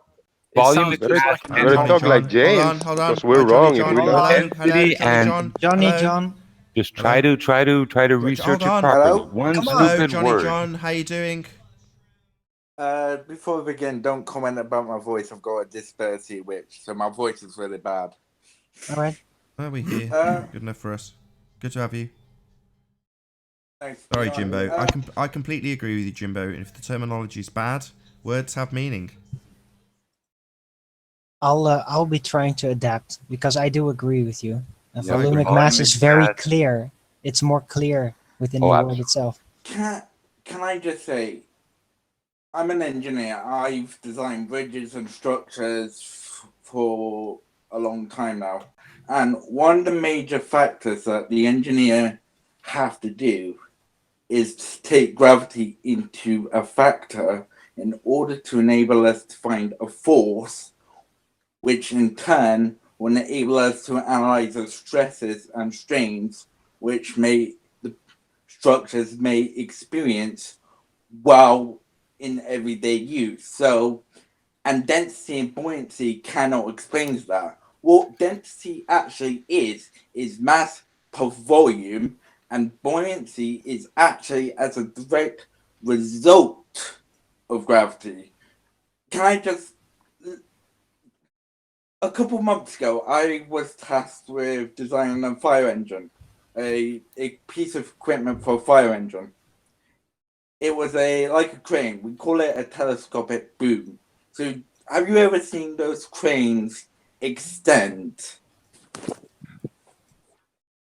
volumic mass. Better talk like James, hold on. because we're wrong if we don't. Hello, Johnny. Just try to research it properly. Hello? One Hello, stupid Johnny word. John. How you doing? Before we begin, don't comment about my voice. I've got a disability, so my voice is really bad. All right. Are we here? Good enough for us. Good to have you. Thanks. Sorry, Jimbo. I completely agree with you, Jimbo. If the terminology is bad, words have meaning. I'll be trying to adapt because I do agree with you. Volumic mass is very clear. It's more clear within the word itself. Can I just say, I'm an engineer. I've designed bridges and structures for a long time now. And one of the major factors that the engineer have to do is to take gravity into a factor in order to enable us to find a force, which in turn will enable us to analyze the stresses and strains which the structures may experience while in everyday use. So, and density and buoyancy cannot explain that. What density actually is mass per volume, and buoyancy is actually as a direct result of gravity. Can I just... A couple months ago, I was tasked with designing a fire engine, a piece of equipment for a fire engine. It was like a crane. We call it a telescopic boom. So, have you ever seen those cranes extend?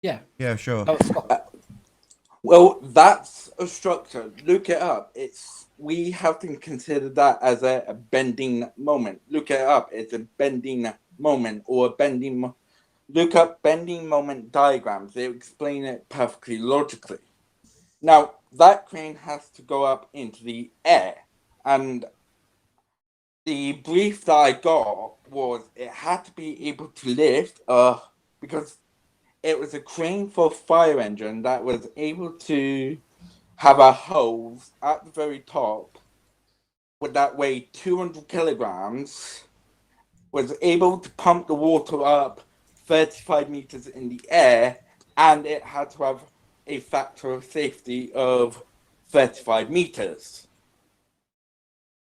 Yeah, sure. Well, that's a structure. Look it up. We have to consider that as a bending moment. Look it up. It's a bending moment or a bending. Look up bending moment diagrams. They explain it perfectly logically. Now, that crane has to go up into the air. And the brief that I got was it had to be able to lift because it was a crane for a fire engine that was able to have a hose at the very top that weighed 200 kilograms, was able to pump the water up 35 meters in the air, and it had to have a factor of safety of 35 meters.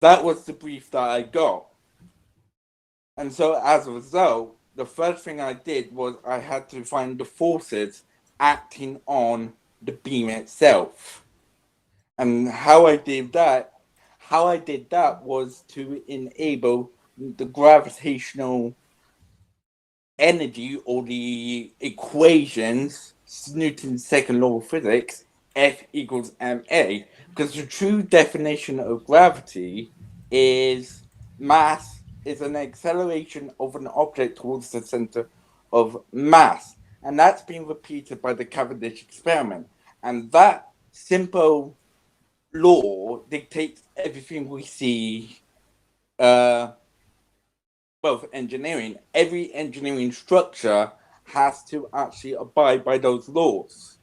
That was the brief that I got. And so as a result, the first thing I did was I had to find the forces acting on the beam itself. And how I did that was to enable the gravitational energy or the equations, Newton's second law of physics, F equals ma. Because the true definition of gravity is mass is an acceleration of an object towards the center of mass. And that's been repeated by the Cavendish experiment. And that simple law dictates everything we see, well, for engineering. Every engineering structure has to actually abide by those laws.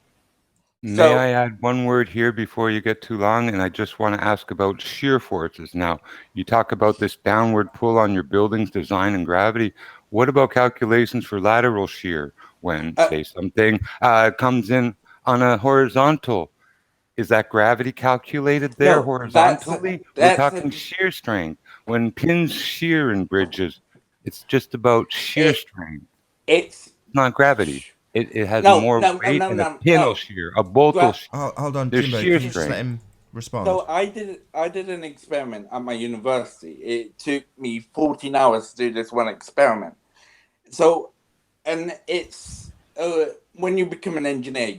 May I add one word here before you get too long? And I just want to ask about shear forces. Now, you talk about this downward pull on your building's design and gravity. What about calculations for lateral shear when, say, something comes in on a horizontal? Is that gravity calculated there horizontally? We're talking shear strength. When pins shear in bridges, it's just about shear strength. It's not gravity. It has more weight and a pin'll shear, a bolt'll shear. Oh, hold on, There's Jimbo. shear Can you just let him respond? So I did an experiment at my university. It took me 14 hours to do this one experiment. So, and it's when you become an engineer,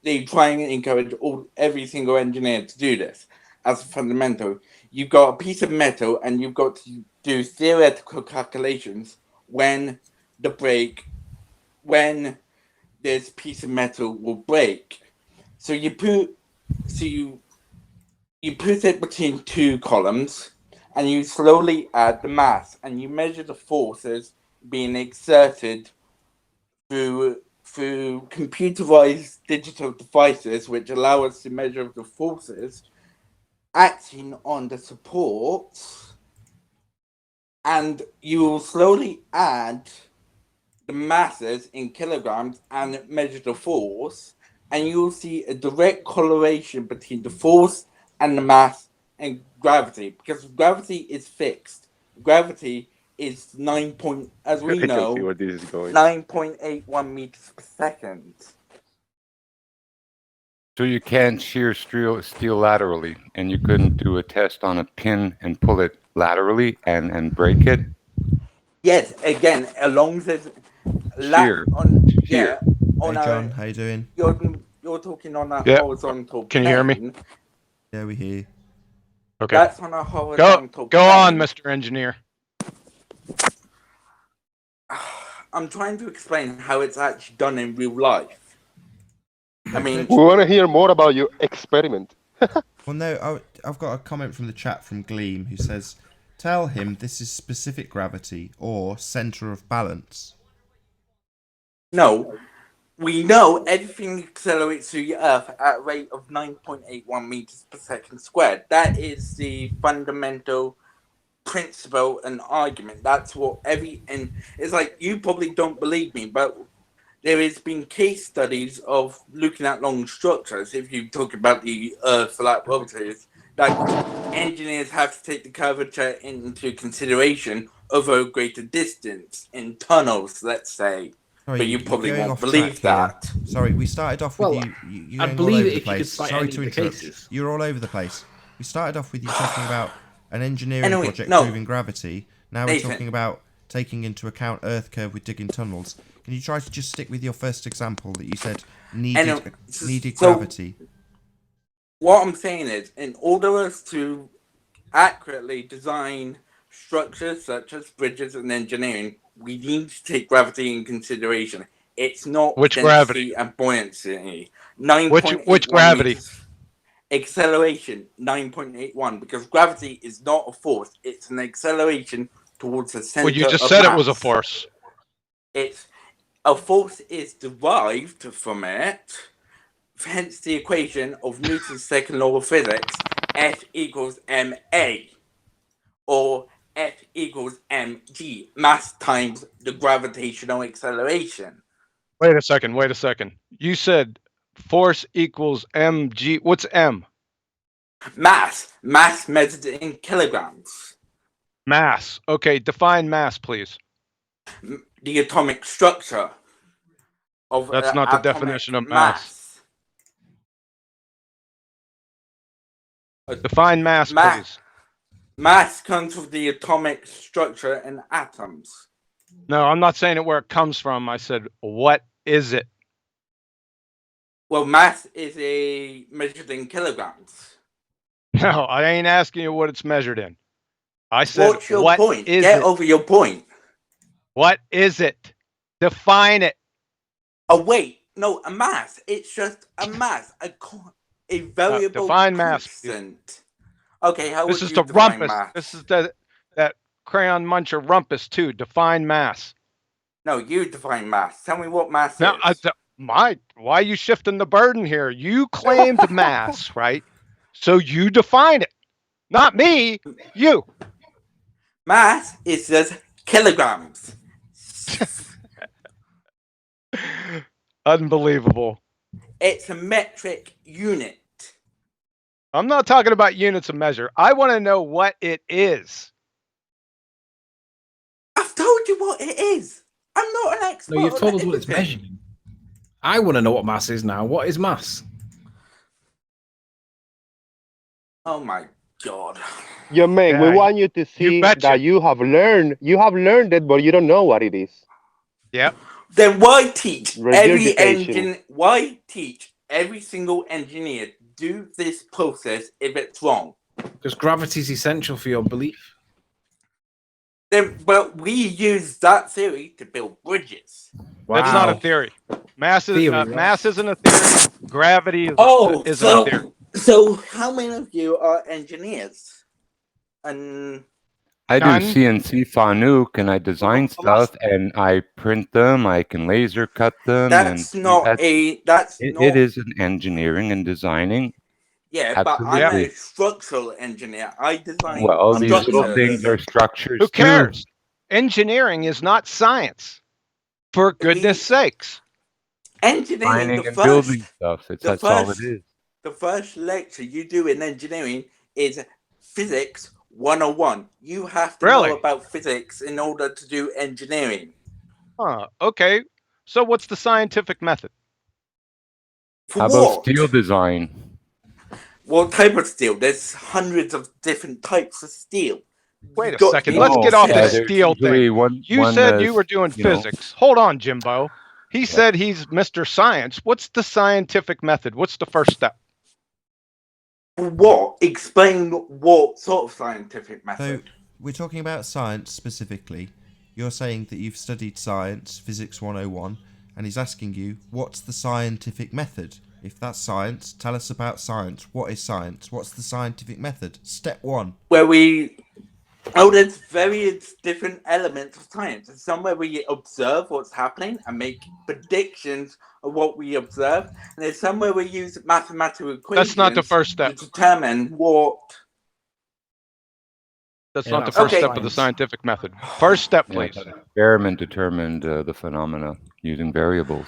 they try and encourage every single engineer to do this as a fundamental. You've got a piece of metal and you've got to do theoretical calculations when this piece of metal will break. So you put it between two columns and you slowly add the mass and you measure the forces being exerted through computerized digital devices which allow us to measure the forces acting on the supports, and you will slowly add the masses in kilograms and measure the force, and you'll see a direct correlation between the force and the mass and gravity, because gravity is fixed. Gravity is 9.81 meters per second. So you can't shear steel laterally, and you couldn't do a test on a pin and pull it laterally and break it? Yes, again, along this shear. Yeah. Hey John, how you doing? You're talking on a horizontal plane. Can you hear me? Yeah, we hear you. Okay. That's on a horizontal Go plane. on, Mr. Engineer. I'm trying to explain how it's actually done in real life. I mean, we want to hear more about your experiment. Well, no, I've got a comment from the chat from Gleam who says, "Tell him this is specific gravity or center of balance." No, we know everything accelerates through the Earth at a rate of 9.81 meters per second squared. That is the fundamental principle and argument. That's what and it's like, you probably don't believe me, but there has been case studies of looking at long structures. If you talk about the flat rotors, that engineers have to take the curvature into consideration over a greater distance in tunnels, let's say. Sorry, but you probably going won't off believe track that. Here. Sorry, we started off with you going all over the place. Sorry to interrupt. You're all over the place. We started off with you talking about an engineering project proving gravity. Now we're talking about taking into account Earth curve with digging tunnels. Can you try to just stick with your first example that you said needed gravity? What I'm saying is, in order to accurately design structures such as bridges and engineering, we need to take gravity in consideration. It's not which density gravity and buoyancy. Which gravity? Meters. Acceleration 9.81, because gravity is not a force; it's an acceleration towards the center. Well, you just of said mass. It was a force. It's a force is derived from it. Hence the equation of Newton's second law of physics: F equals ma, or F equals mg, mass times the gravitational acceleration. Wait a second. You said force equals mg. What's m? Mass measured in kilograms. Mass. Okay, define mass, please. The atomic structure of That's not the definition of mass. Define mass, please. Mass comes from the atomic structure in atoms. No, I'm not saying it where it comes from. I said, what is it? Well, mass is measured in kilograms. No, I ain't asking you what it's measured in. I said, What's your what point? is Get it? over your point. What is it? Define it. Oh wait, no, a mass. It's just a mass, a variable Define mass. constant. Okay, how This would is you the define rumpus. mass? This is that crayon muncher rumpus too. Define mass. No, you define mass. Tell me what mass Now, is. why are you shifting the burden here? You claimed mass, right? So you define it. Not me. You. Mass is just kilograms. Unbelievable. It's a metric unit. I'm not talking about units of measure. I want to know what it is. I've told you what it is. I'm not an expert. No, you've told on us what it's anything. measured in. I want to know what mass is now. What is mass? Oh my god. Yeah, man, we Yeah, want you to see betcha. that you have learned it, but you don't know what it is. Yep. Then why teach every Regurgitation. engine? Why teach every single engineer do this process if it's wrong? Because gravity is essential for your belief. Then, well, we use that theory to build bridges. Wow. That's not a theory. Mass is Theory, right? mass isn't a theory. Gravity isn't a theory. So how many of you are engineers? And I do None. CNC Fanuc and I design stuff and I print them. I can laser cut them. that's and not a. That's not. it is an engineering and designing. Yeah, but I'm Absolutely. a structural engineer. I design Well, these little structures. things are structures Who too. cares? Engineering is not science. For goodness sakes. Engineering, Designing and building stuff. That's all it is. The first lecture you do in engineering is physics 101. You have to Really? know about physics in order to do engineering. Huh. Okay. So what's the scientific method? For How what? about steel design? What type of steel? There's hundreds of different types of steel. Wait a You've got to second. be Let's get off this specific. there's steel usually thing. You said you were doing you know. physics. Hold on, Jimbo. He said he's Mr. Science. What's the scientific method? What's the first step? What? Explain what sort of scientific method. So we're talking about science specifically. You're saying that you've studied science, physics 101, and he's asking you, what's the scientific method? If that's science, tell us about science. What is science? What's the scientific method? Step one. There's various different elements of science. There's some where we observe what's happening and make predictions of what we observe. And there's some where we use mathematical equations. That's not the first step. To determine what. That's not the first step of the scientific method. First step, please. Experiment determined the phenomena using variables.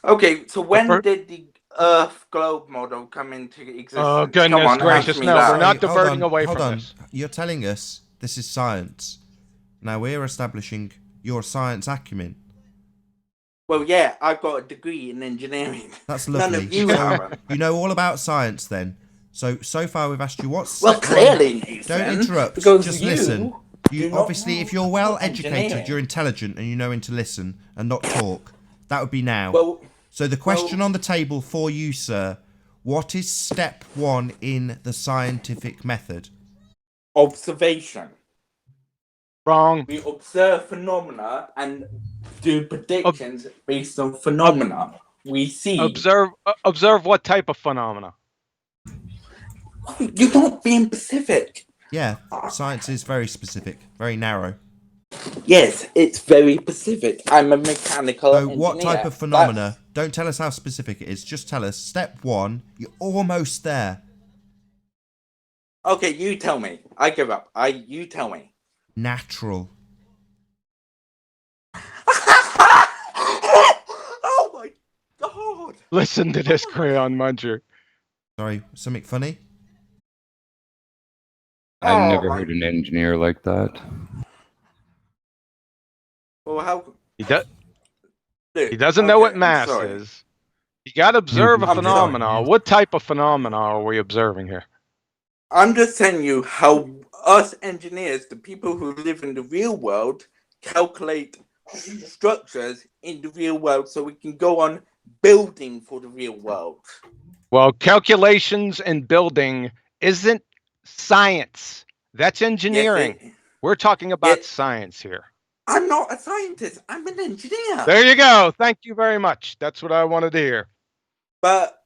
Okay, so when did the Earth globe model come into existence? Oh, goodness gracious. No, we're not diverting away from this. You're telling us this is science. Now we're establishing your science acumen. Well, yeah, I've got a degree in engineering. That's lovely. None of you have. You know all about science then. So far we've asked you what's Well, clearly, Nathan, don't interrupt. because Just you listen. You do obviously, not if you're well know educated, engineering. you're intelligent, and you know when to listen and not talk. That would be now. So the question on the table for you, sir, what is step one in the scientific method? Observation. Wrong. We observe phenomena and do predictions based on phenomena we see. Observe what type of phenomena? You're not being specific. Yeah, science is very specific, very narrow. Yes, it's very specific. I'm a mechanical engineer. What type of phenomena? Don't tell us how specific it is. Just tell us step one. You're almost there. Okay, you tell me. I give up. You tell me. Natural. Oh my god! Listen to this crayon muncher. Sorry, something funny? I've never heard an engineer like that. Well, how? He doesn't know what mass is. You got to observe a phenomena. What type of phenomena are we observing here? I'm just telling you how us engineers, the people who live in the real world, calculate structures in the real world so we can go on building for the real world. Well, calculations and building isn't science. That's engineering. Yes, We're talking about science here. I'm not a scientist. I'm an engineer. There you go. Thank you very much. That's what I wanted to hear. But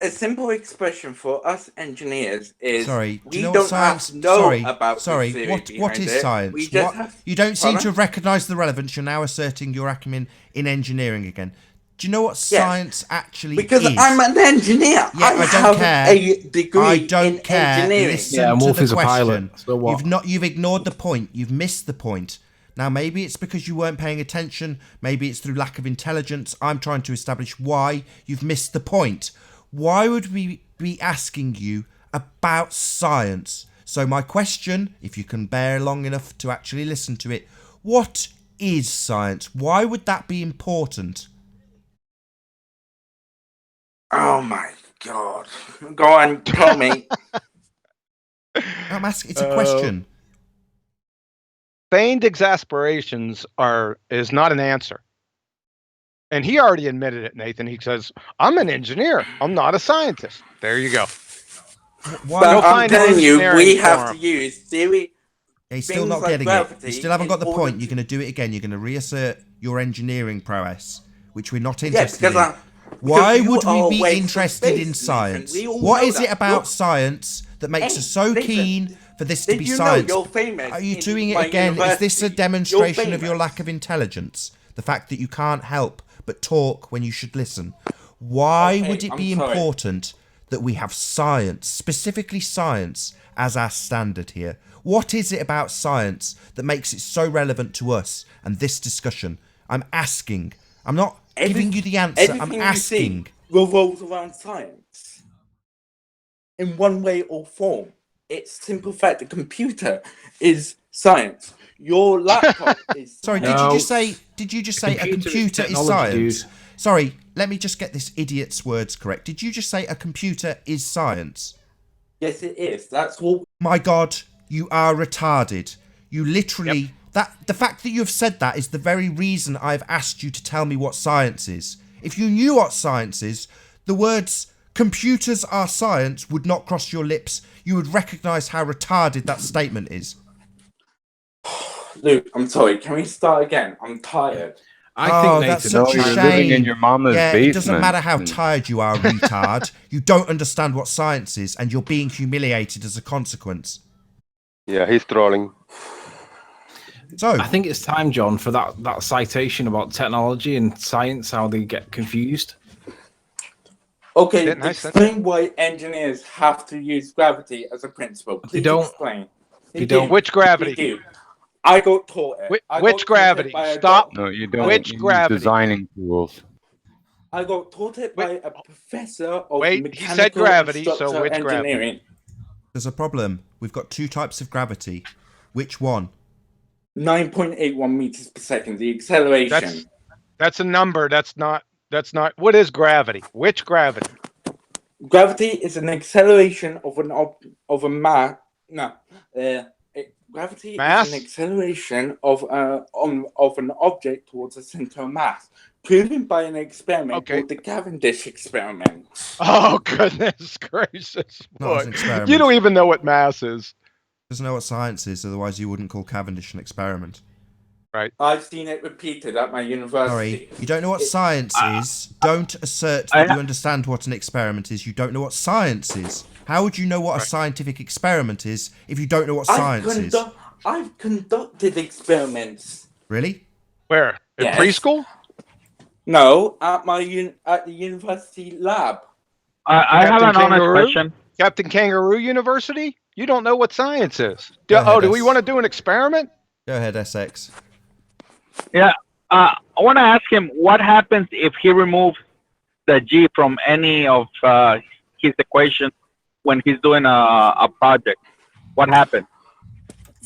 a simple expression for us engineers is sorry, we do you know don't what science? have to know sorry, about sorry. the theory What behind is it. science? We just What, have, you don't seem to pardon? have recognised the relevance. You're now asserting your acumen in engineering again. Do you know what science actually because is? I'm an engineer. Yeah, I don't have care. a degree I don't in care. engineering. Listen to Wolf the is a question. pilot. So what? You've ignored the point. You've missed the point. Now, maybe it's because you weren't paying attention. Maybe it's through lack of intelligence. I'm trying to establish why you've missed the point. Why would we be asking you about science? So my question, if you can bear long enough to actually listen to it, what is science? Why would that be important? Oh my god. Go on, tell me. I'm asking, it's a question. Feigned exasperations is not an answer. And he already admitted it, Nathan. He says, I'm an engineer. I'm not a scientist. There you go. But I'm telling you, we have to use theory. Yeah, he's still not getting it. You still haven't got the point. You're going to do it again. You're going to reassert your engineering prowess, which we're not interested in. Why would we be interested in science? What is it about science that makes us so keen for this to be science? Are you doing it again? Is this a demonstration of your lack of intelligence? The fact that you can't help but talk when you should listen. Why would it be important that we have science, specifically science, as our standard here? What is it about science that makes it so relevant to us and this discussion? I'm asking. I'm not giving you the answer. I'm asking. Revolves around science in one way or form. It's simple fact the computer is science. Your laptop is Sorry, science. did you just say a computer is science? Dude. Sorry, let me just get this idiot's words correct. Did you just say a computer is science? Yes, it is. That's what. My God, you are retarded. You literally the fact that you've said that is the very reason I've asked you to tell me what science is. If you knew what science is, the words computers are science would not cross your lips. You would recognise how retarded that statement is. Luke, I'm sorry. Can we start again? I'm tired. I think Nathan, that's such a shame. Living in your mama's basement. It doesn't matter how tired you are, retard. You don't understand what science is, and you're being humiliated as a consequence. Yeah, he's trolling. So I think it's time, John, for that citation about technology and science, how they get confused. Okay, explain why engineers have to use gravity as a principle. Please explain. They don't. Which gravity? They do. I got taught it. Which gravity? Stop. No, you don't. Which gravity? Designing tools. I got taught it by a professor of mechanical he said gravity, and so which engineering. gravity? There's a problem. We've got two types of gravity. Which one? 9.81 meters per second. The acceleration. That's a number. That's not. What is gravity? Which gravity? Gravity is an acceleration of a mass. No. Gravity is an acceleration of an object towards a center of mass, proven by an experiment called the Cavendish experiment. Oh, goodness gracious! Not an experiment. You don't even know what mass is. Doesn't know what science is, otherwise you wouldn't call Cavendish an experiment. Right. I've seen it repeated at my university. Sorry, you don't know what science is. Don't assert that you understand what an experiment is. You don't know what science is. How would you know what a scientific experiment is if you don't know what science is? I've conducted experiments. Really? Where? In preschool? No, at the university lab. I have an honest question. Captain Kangaroo University? You don't know what science is. Do we want to do an experiment? Go ahead, SX. Yeah, I want to ask him what happens if he removes the G from any of his equations when he's doing a project. What happens?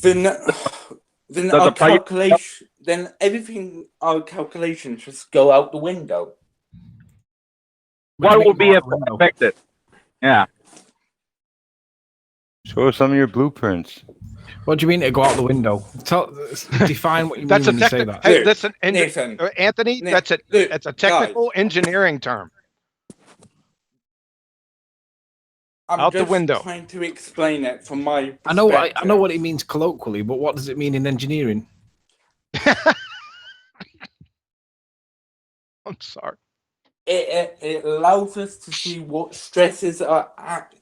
Then our calculation. Then everything our calculations just go out the window. What will be affected? Yeah. Show us some of your blueprints. What do you mean to go out the window? Define what you mean when you say that. Hey, listen, Nathan, Anthony, that's a technical guys, engineering term. I'm Out the just window. trying to explain it from my I know perspective. what it means colloquially, but what does it mean in engineering? I'm sorry. It allows us to see what stresses are at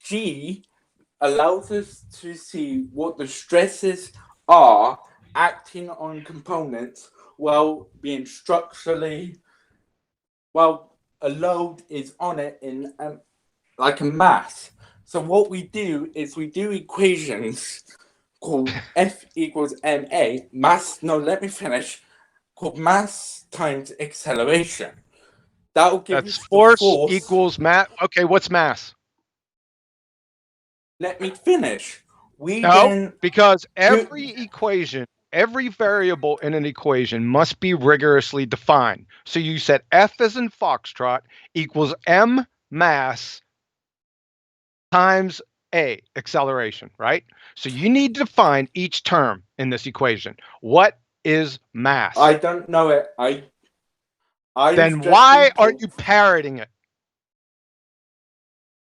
G allows us to see what the stresses are acting on components while being structurally while a load is on it in like a mass. So what we do is we do equations called F equals ma mass. No, let me finish. Called mass times acceleration. That will give That's us the force force. equals mass. Okay, what's mass? Let me finish. We No, then because every equation, every variable in an equation must be rigorously defined. So you said F as in foxtrot equals m mass times a acceleration, right? So you need to define each term in this equation. What is mass? I don't know it. Then why are you parroting it?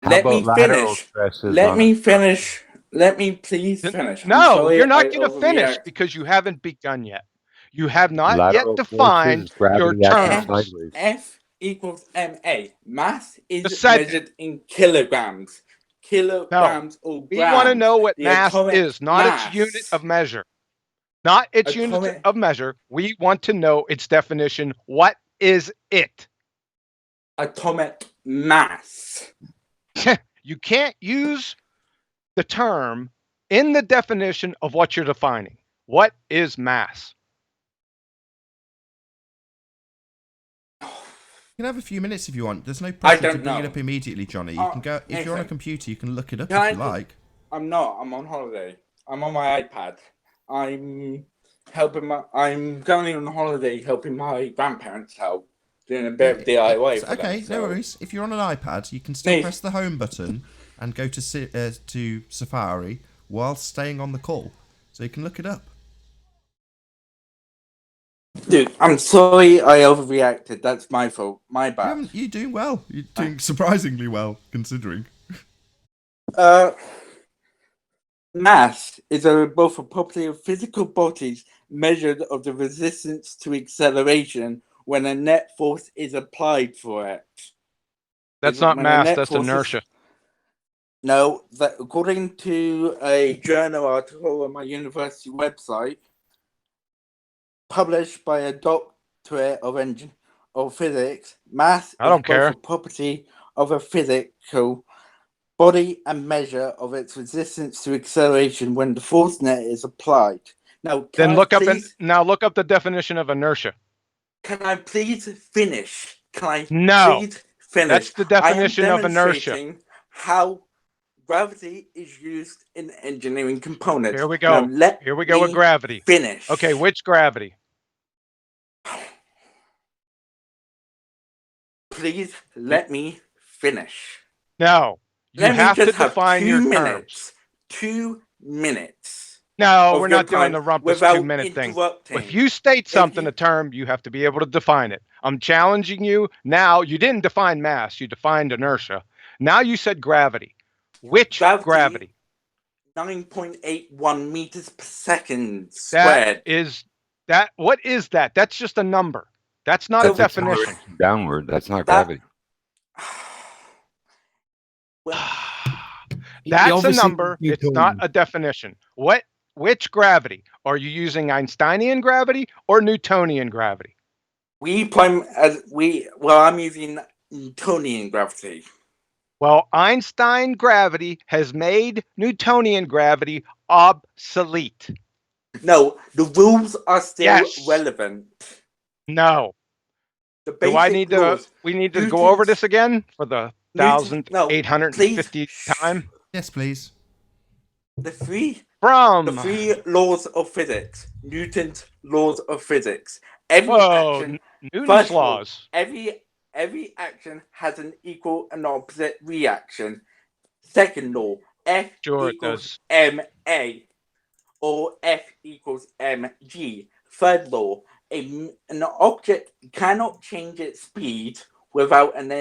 Let me finish. Let me finish. Let me please finish. I'm No, sorry you're not I going to finish overreact. because you haven't begun yet. You have not yet Lateral defined forces, your gravity acting terms. sideways. F equals ma. Mass is Just said measured in kilograms. no. Kilograms or We want to grams. know what The mass atomic is, not its unit mass. of measure. Not its unit Atomic of measure. We want to know its definition. What is it? atomic mass. You can't use the term in the definition of what you're defining. What is mass? You can have a few minutes if you want. There's no I pressure to don't bring it know. up immediately, Johnny. You can go if you're on a Nathan, computer. You can look it up can if I you just- like. I'm not. I'm on holiday. I'm on my iPad. I'm helping my. I'm going on holiday helping my grandparents out, doing a bit of DIY for them. Okay, So. no worries. If you're on an iPad, you can still press the home button and go to Safari while staying on the call, so you can look it up. Dude, I'm sorry I overreacted. That's my fault. My bad. You're doing well. You're doing surprisingly well, considering. Mass is both a property of physical bodies measured of the resistance to acceleration when a net force is applied for it. That's not mass, that's inertia. No, that according to a journal article on my university website, published by a doctorate of physics, mass I is don't both care. a property of a physical body and measure of its resistance to acceleration when the force net is applied. Now, Then look up the definition of inertia. Can I please finish? No. Please finish? That's the definition of inertia. I am demonstrating how gravity is used in engineering components. Here we go. Now Here we go with gravity. Finish. Okay, which gravity? Please let me finish. No. You have to define your minutes. terms. 2 minutes. No, we're not doing the rumpus 2-minute thing. If you state something, a term, you have to be able to define it. I'm challenging you. Now, you didn't define mass, you defined inertia. Now you said gravity. Which gravity? 9.81 meters per second squared. What is that? That's just a number. That's not a definition. Downward, that's not gravity. That's a number. It's not a definition. Which gravity? Are you using Einsteinian gravity or Newtonian gravity? I'm using Newtonian gravity. Well, Einstein gravity has made Newtonian gravity obsolete. No, the rules are still relevant. No. Do I need to? We need to go over this again for the 1,850th time. Yes, please. The three laws of physics. Newton's laws of physics. Newton's laws. Every action has an equal and opposite reaction. Second law, F equals ma. or F equals mg. Third law, an object cannot change its speed without an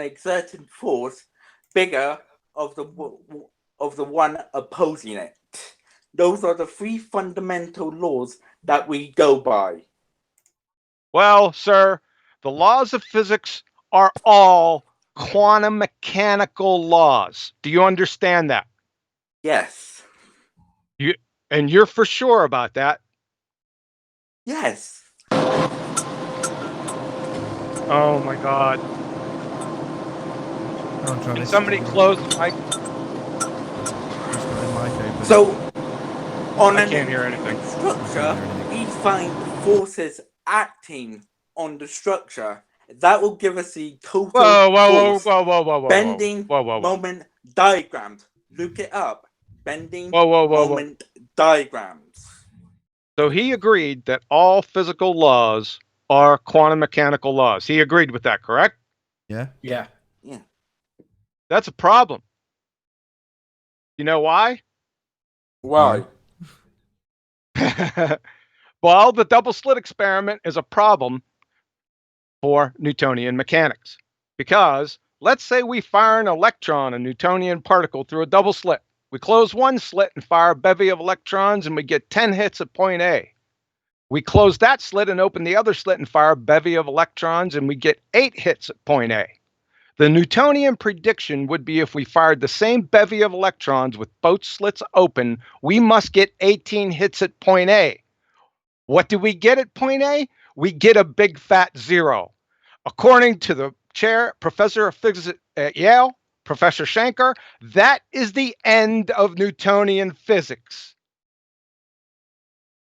exerted force bigger of the one opposing it. Those are the three fundamental laws that we go by. Well, sir, the laws of physics are all quantum mechanical laws. Do you understand that? Yes. And you're for sure about that? Yes. Oh my God. Can somebody close the mic? So, on I can't hear anything. Structure, we find forces acting on the structure. That will give us the total force. Bending moment diagrams. Look it up. Bending moment diagrams. So he agreed that all physical laws are quantum mechanical laws. He agreed with that, correct? Yeah. Yeah. That's a problem. You know why? Why? Well, the double slit experiment is a problem for Newtonian mechanics. Because let's say we fire an electron, a Newtonian particle, through a double slit. We close one slit and fire a bevy of electrons, and we get 10 hits at point A. We close that slit and open the other slit and fire a bevy of electrons, and we get 8 hits at point A. The Newtonian prediction would be if we fired the same bevy of electrons with both slits open, we must get 18 hits at point A. What do we get at point A? We get a big fat 0. According to the chair, professor of physics at Yale, Professor Shanker, that is the end of Newtonian physics.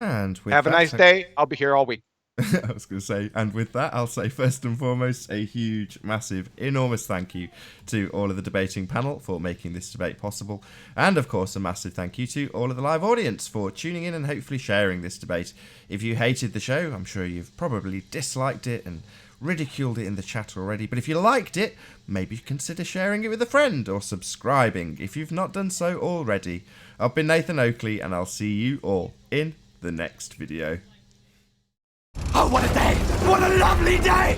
And with Have a nice day. I'll be here all week. I was going to say, and with that, I'll say first and foremost a huge, massive, enormous thank you to all of the debating panel for making this debate possible. And of course, a massive thank you to all of the live audience for tuning in and hopefully sharing this debate. If you hated the show, I'm sure you've probably disliked it and ridiculed it in the chat already. But if you liked it, maybe consider sharing it with a friend or subscribing if you've not done so already. I've been Nathan Oakley, and I'll see you all in the next video. Oh, what a day! What a lovely day!